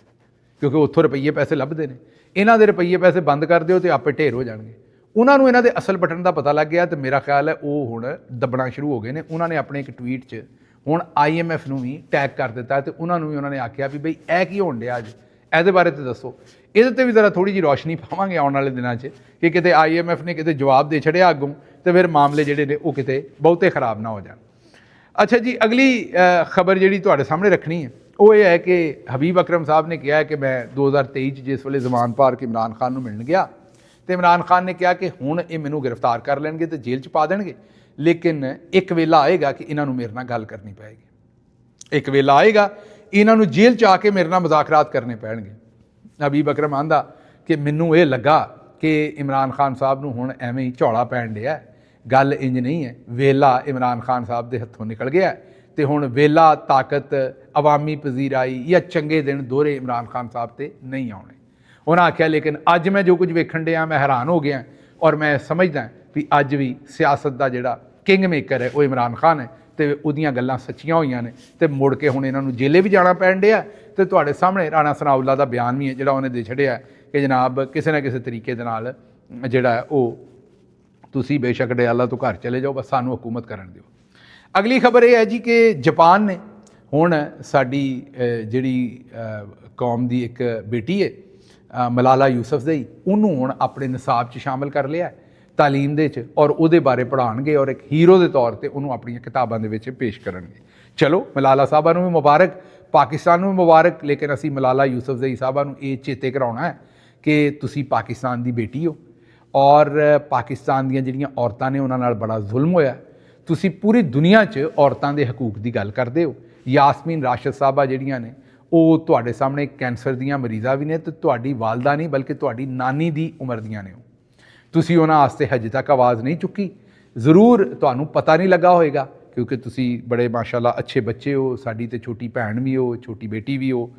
ਕਿਉਂਕਿ ਉੱਥੋਂ ਰੁਪਈਏ ਪੈਸੇ ਲੱਭਦੇ ਨੇ। ਇਹਨਾਂ ਦੇ ਰੁਪਈਏ ਪੈਸੇ ਬੰਦ ਕਰ ਦਿਓ ਅਤੇ ਆਪੇ ਢੇਰ ਹੋ ਜਾਣਗੇ। ਉਹਨਾਂ ਨੂੰ ਇਹਨਾਂ ਦੇ ਅਸਲ ਬਟਨ ਦਾ ਪਤਾ ਲੱਗ ਗਿਆ ਅਤੇ ਮੇਰਾ ਖਿਆਲ ਹੈ ਉਹ ਹੁਣ ਦੱਬਣਾ ਸ਼ੁਰੂ ਹੋ ਗਏ ਨੇ। ਉਹਨਾਂ ਨੇ ਆਪਣੇ ਇੱਕ ਟਵੀਟ 'ਚ ਹੁਣ IMF ਨੂੰ ਵੀ ਟੈਗ ਕਰ ਦਿੱਤਾ ਅਤੇ ਉਹਨਾਂ ਨੂੰ ਵੀ ਉਹਨਾਂ ਨੇ ਆਖਿਆ ਵੀ ਬਈ ਇਹ ਕੀ ਹੋਣ ਡਿਆ ਅੱਜ, ਇਹਦੇ ਬਾਰੇ ਤਾਂ ਦੱਸੋ। ਇਹਦੇ 'ਤੇ ਵੀ ਜ਼ਰਾ ਥੋੜ੍ਹੀ ਜਿਹੀ ਰੌਸ਼ਨੀ ਪਾਵਾਂਗੇ ਆਉਣ ਵਾਲੇ ਦਿਨਾਂ 'ਚ ਕਿ ਕਿਤੇ IMF ਨੇ ਕਿਤੇ ਜਵਾਬ ਦੇ ਛੱਡਿਆ ਅੱਗੋਂ ਅਤੇ ਫਿਰ ਮਾਮਲੇ ਜਿਹੜੇ ਨੇ ਉਹ ਕਿਤੇ ਬਹੁਤੇ ਖਰਾਬ ਨਾ ਹੋ ਜਾਣ। ਅੱਛਾ ਜੀ, ਅਗਲੀ ਖਬਰ ਜਿਹੜੀ ਤੁਹਾਡੇ ਸਾਹਮਣੇ ਰੱਖਣੀ ਹੈ ਉਹ ਇਹ ਹੈ ਕਿ ਹਬੀਬ ਅਕਰਮ ਸਾਹਿਬ ਨੇ ਕਿਹਾ ਕਿ ਮੈਂ 2023 'ਚ ਜਿਸ ਵੇਲੇ ਜ਼ਮਾਨ ਪਾਰ ਕੇ ਇਮਰਾਨ ਖਾਨ ਨੂੰ ਮਿਲਣ ਗਿਆ ਅਤੇ ਇਮਰਾਨ ਖਾਨ ਨੇ ਕਿਹਾ ਕਿ ਹੁਣ ਇਹ ਮੈਨੂੰ ਗ੍ਰਿਫਤਾਰ ਕਰ ਲੈਣਗੇ ਅਤੇ ਜੇਲ੍ਹ 'ਚ ਪਾ ਦੇਣਗੇ, ਲੇਕਿਨ ਇੱਕ ਵੇਲਾ ਆਏਗਾ ਕਿ ਇਹਨਾਂ ਨੂੰ ਮੇਰੇ ਨਾਲ ਗੱਲ ਕਰਨੀ ਪਏਗੀ। ਇੱਕ ਵੇਲਾ ਆਏਗਾ ਇਹਨਾਂ ਨੂੰ ਜੇਲ੍ਹ 'ਚ ਆ ਕੇ ਮੇਰੇ ਨਾਲ ਮੁਜ਼ਾਕਰਾਤ ਕਰਨੇ ਪੈਣਗੇ। ਹਬੀਬ ਅਕਰਮ ਆਂਦਾ ਕਿ ਮੈਨੂੰ ਇਹ ਲੱਗਾ ਕਿ ਇਮਰਾਨ ਖਾਨ ਸਾਹਿਬ ਨੂੰ ਹੁਣ ਐਵੇਂ ਹੀ ਝੌਲਾ ਪੈਣ ਡਿਆ, ਗੱਲ ਇੰਜ ਨਹੀਂ ਹੈ। ਵੇਲਾ ਇਮਰਾਨ ਖਾਨ ਸਾਹਿਬ ਦੇ ਹੱਥੋਂ ਨਿਕਲ ਗਿਆ ਅਤੇ ਹੁਣ ਵੇਲਾ, ਤਾਕਤ, ਅਵਾਮੀ ਪਜ਼ੀਰਾਈ ਜਾਂ ਚੰਗੇ ਦਿਨ ਦੋਹਰੇ ਇਮਰਾਨ ਖਾਨ ਸਾਹਿਬ 'ਤੇ ਨਹੀਂ ਆਉਣੇ। ਉਹਨਾਂ ਆਖਿਆ ਲੇਕਿਨ ਅੱਜ ਮੈਂ ਜੋ ਕੁਝ ਵੇਖਣ ਡਿਆ ਮੈਂ ਹੈਰਾਨ ਹੋ ਗਿਆ ਔਰ ਮੈਂ ਸਮਝਦਾ ਵੀ ਅੱਜ ਵੀ ਸਿਆਸਤ ਦਾ ਜਿਹੜਾ ਕਿੰਗ ਮੇਕਰ ਹੈ ਉਹ ਇਮਰਾਨ ਖਾਨ ਹੈ ਅਤੇ ਉਹਦੀਆਂ ਗੱਲਾਂ ਸੱਚੀਆਂ ਹੋਈਆਂ ਨੇ ਅਤੇ ਮੁੜ ਕੇ ਹੁਣ ਇਹਨਾਂ ਨੂੰ ਜੇਲੇ ਵੀ ਜਾਣਾ ਪੈਣ ਡਿਆ। ਅਤੇ ਤੁਹਾਡੇ ਸਾਹਮਣੇ ਰਾਣਾ ਸਨਾਉੱਲਾ ਦਾ ਬਿਆਨ ਵੀ ਹੈ ਜਿਹੜਾ ਉਹਨੇ ਦੇ ਛੱਡਿਆ ਕਿ ਜਨਾਬ ਕਿਸੇ ਨਾ ਕਿਸੇ ਤਰੀਕੇ ਦੇ ਨਾਲ ਜਿਹੜਾ ਉਹ ਤੁਸੀਂ ਬੇਸ਼ੱਕ ਡਿਆਲਾ ਤੋਂ ਘਰ ਚਲੇ ਜਾਓ, ਬਸ ਸਾਨੂੰ ਹਕੂਮਤ ਕਰਨ ਦਿਓ। ਅਗਲੀ ਖਬਰ ਇਹ ਹੈ ਜੀ ਕਿ ਜਾਪਾਨ ਨੇ ਹੁਣ ਸਾਡੀ ਜਿਹੜੀ ਕੌਮ ਦੀ ਇੱਕ ਬੇਟੀ ਹੈ ਮਲਾਲਾ ਯੂਸਫਜ਼ਈ, ਉਹਨੂੰ ਹੁਣ ਆਪਣੇ ਨਿਸਾਬ 'ਚ ਸ਼ਾਮਲ ਕਰ ਲਿਆ ਤਾਲੀਮ ਦੇ 'ਚ ਔਰ ਉਹਦੇ ਬਾਰੇ ਪੜ੍ਹਾਉਣਗੇ ਔਰ ਇੱਕ ਹੀਰੋ ਦੇ ਤੌਰ 'ਤੇ ਉਹਨੂੰ ਆਪਣੀਆਂ ਕਿਤਾਬਾਂ ਦੇ ਵਿੱਚ ਪੇਸ਼ ਕਰਨਗੇ। ਚਲੋ ਮਲਾਲਾ ਸਾਹਿਬਾ ਨੂੰ ਵੀ ਮੁਬਾਰਕ, ਪਾਕਿਸਤਾਨ ਨੂੰ ਵੀ ਮੁਬਾਰਕ, ਲੇਕਿਨ ਅਸੀਂ ਮਲਾਲਾ ਯੂਸਫਜ਼ਈ ਸਾਹਿਬਾ ਨੂੰ ਇਹ ਚੇਤੇ ਕਰਾਉਣਾ ਹੈ ਕਿ ਤੁਸੀਂ ਪਾਕਿਸਤਾਨ ਦੀ ਬੇਟੀ ਹੋ ਔਰ ਪਾਕਿਸਤਾਨ ਦੀਆਂ ਜਿਹੜੀਆਂ ਔਰਤਾਂ ਨੇ ਉਹਨਾਂ ਨਾਲ ਬੜਾ ਜ਼ੁਲਮ ਹੋਇਆ। ਤੁਸੀਂ ਪੂਰੀ ਦੁਨੀਆ 'ਚ ਔਰਤਾਂ ਦੇ ਹਕੂਕ ਦੀ ਗੱਲ ਕਰਦੇ ਹੋ। ਯਾਸਮੀਨ ਰਾਸ਼ਦ ਸਾਹਿਬਾ ਜਿਹੜੀਆਂ ਨੇ ਉਹ ਤੁਹਾਡੇ ਸਾਹਮਣੇ ਕੈਂਸਰ ਦੀਆਂ ਮਰੀਜ਼ਾਂ ਵੀ ਨੇ ਅਤੇ ਤੁਹਾਡੀ ਵਾਲਦਾ ਨਹੀਂ ਬਲਕਿ ਤੁਹਾਡੀ ਨਾਨੀ ਦੀ ਉਮਰ ਦੀਆਂ ਨੇ। ਤੁਸੀਂ ਉਹਨਾਂ ਵਾਸਤੇ ਹਜੇ ਤੱਕ ਆਵਾਜ਼ ਨਹੀਂ ਚੁੱਕੀ। ਜ਼ਰੂਰ ਤੁਹਾਨੂੰ ਪਤਾ ਨਹੀਂ ਲੱਗਾ ਹੋਏਗਾ ਕਿਉਂਕਿ ਤੁਸੀਂ ਬੜੇ ਮਾਸ਼ਾਅੱਲਾ ਅੱਛੇ ਬੱਚੇ ਹੋ, ਸਾਡੀ ਤੇ ਛੋਟੀ ਭੈਣ ਵੀ ਹੋ, ਛੋਟੀ ਬੇਟੀ ਵੀ ਹੋ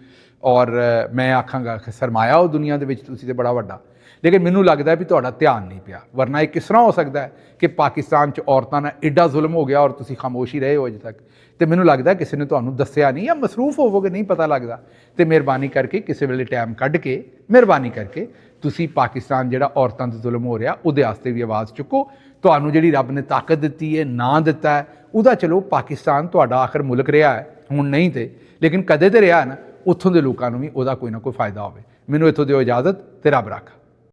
ਔਰ ਮੈਂ ਆਖਾਂਗਾ ਕਿ ਸਰਮਾਇਆ ਹੋ ਦੁਨੀਆ ਦੇ ਵਿੱਚ ਤੁਸੀਂ ਤੇ ਬੜਾ ਵੱਡਾ। ਲੇਕਿਨ ਮੈਨੂੰ ਲੱਗਦਾ ਵੀ ਤੁਹਾਡਾ ਧਿਆਨ ਨਹੀਂ ਪਿਆ, ਵਰਨਾ ਇਹ ਕਿਸ ਤਰ੍ਹਾਂ ਹੋ ਸਕਦਾ ਹੈ ਕਿ ਪਾਕਿਸਤਾਨ 'ਚ ਔਰਤਾਂ ਨਾਲ ਐਡਾ ਜ਼ੁਲਮ ਹੋ ਗਿਆ ਔਰ ਤੁਸੀਂ ਖਾਮੋਸ਼ ਹੀ ਰਹੇ ਹੋ ਅਜੇ ਤੱਕ। ਅਤੇ ਮੈਨੂੰ ਲੱਗਦਾ ਕਿਸੇ ਨੇ ਤੁਹਾਨੂੰ ਦੱਸਿਆ ਨਹੀਂ ਜਾਂ ਮਸਰੂਫ ਹੋਵੋਗੇ, ਨਹੀਂ ਪਤਾ ਲੱਗਦਾ। ਅਤੇ ਮਿਹਰਬਾਨੀ ਕਰਕੇ ਕਿਸੇ ਵੇਲੇ ਟਾਈਮ ਕੱਢ ਕੇ ਮਿਹਰਬਾਨੀ ਕਰਕੇ ਤੁਸੀਂ ਪਾਕਿਸਤਾਨ ਜਿਹੜਾ ਔਰਤਾਂ 'ਤੇ ਜ਼ੁਲਮ ਹੋ ਰਿਹਾ ਉਹਦੇ ਵਾਸਤੇ ਵੀ ਆਵਾਜ਼ ਚੁੱਕੋ। ਤੁਹਾਨੂੰ ਜਿਹੜੀ ਰੱਬ ਨੇ ਤਾਕਤ ਦਿੱਤੀ ਹੈ, ਨਾਂ ਦਿੱਤਾ ਹੈ, ਉਹਦਾ ਚਲੋ ਪਾਕਿਸਤਾਨ ਤੁਹਾਡਾ ਆਖਰ ਮੁਲਕ ਰਿਹਾ ਹੈ, ਹੁਣ ਨਹੀਂ ਤੇ ਲੇਕਿਨ ਕਦੇ ਤੇ ਰਿਹਾ ਨਾ, ਉੱਥੋਂ ਦੇ ਲੋਕਾਂ ਨੂੰ ਵੀ ਉਹਦਾ ਕੋਈ ਨਾ ਕੋਈ ਫਾਇਦਾ ਹੋਵੇ। ਮੈਨੂੰ ਇੱਥੋਂ ਦਿਓ ਇਜਾਜ਼ਤ ਤੇ ਰੱਬ ਰਾਖਾ।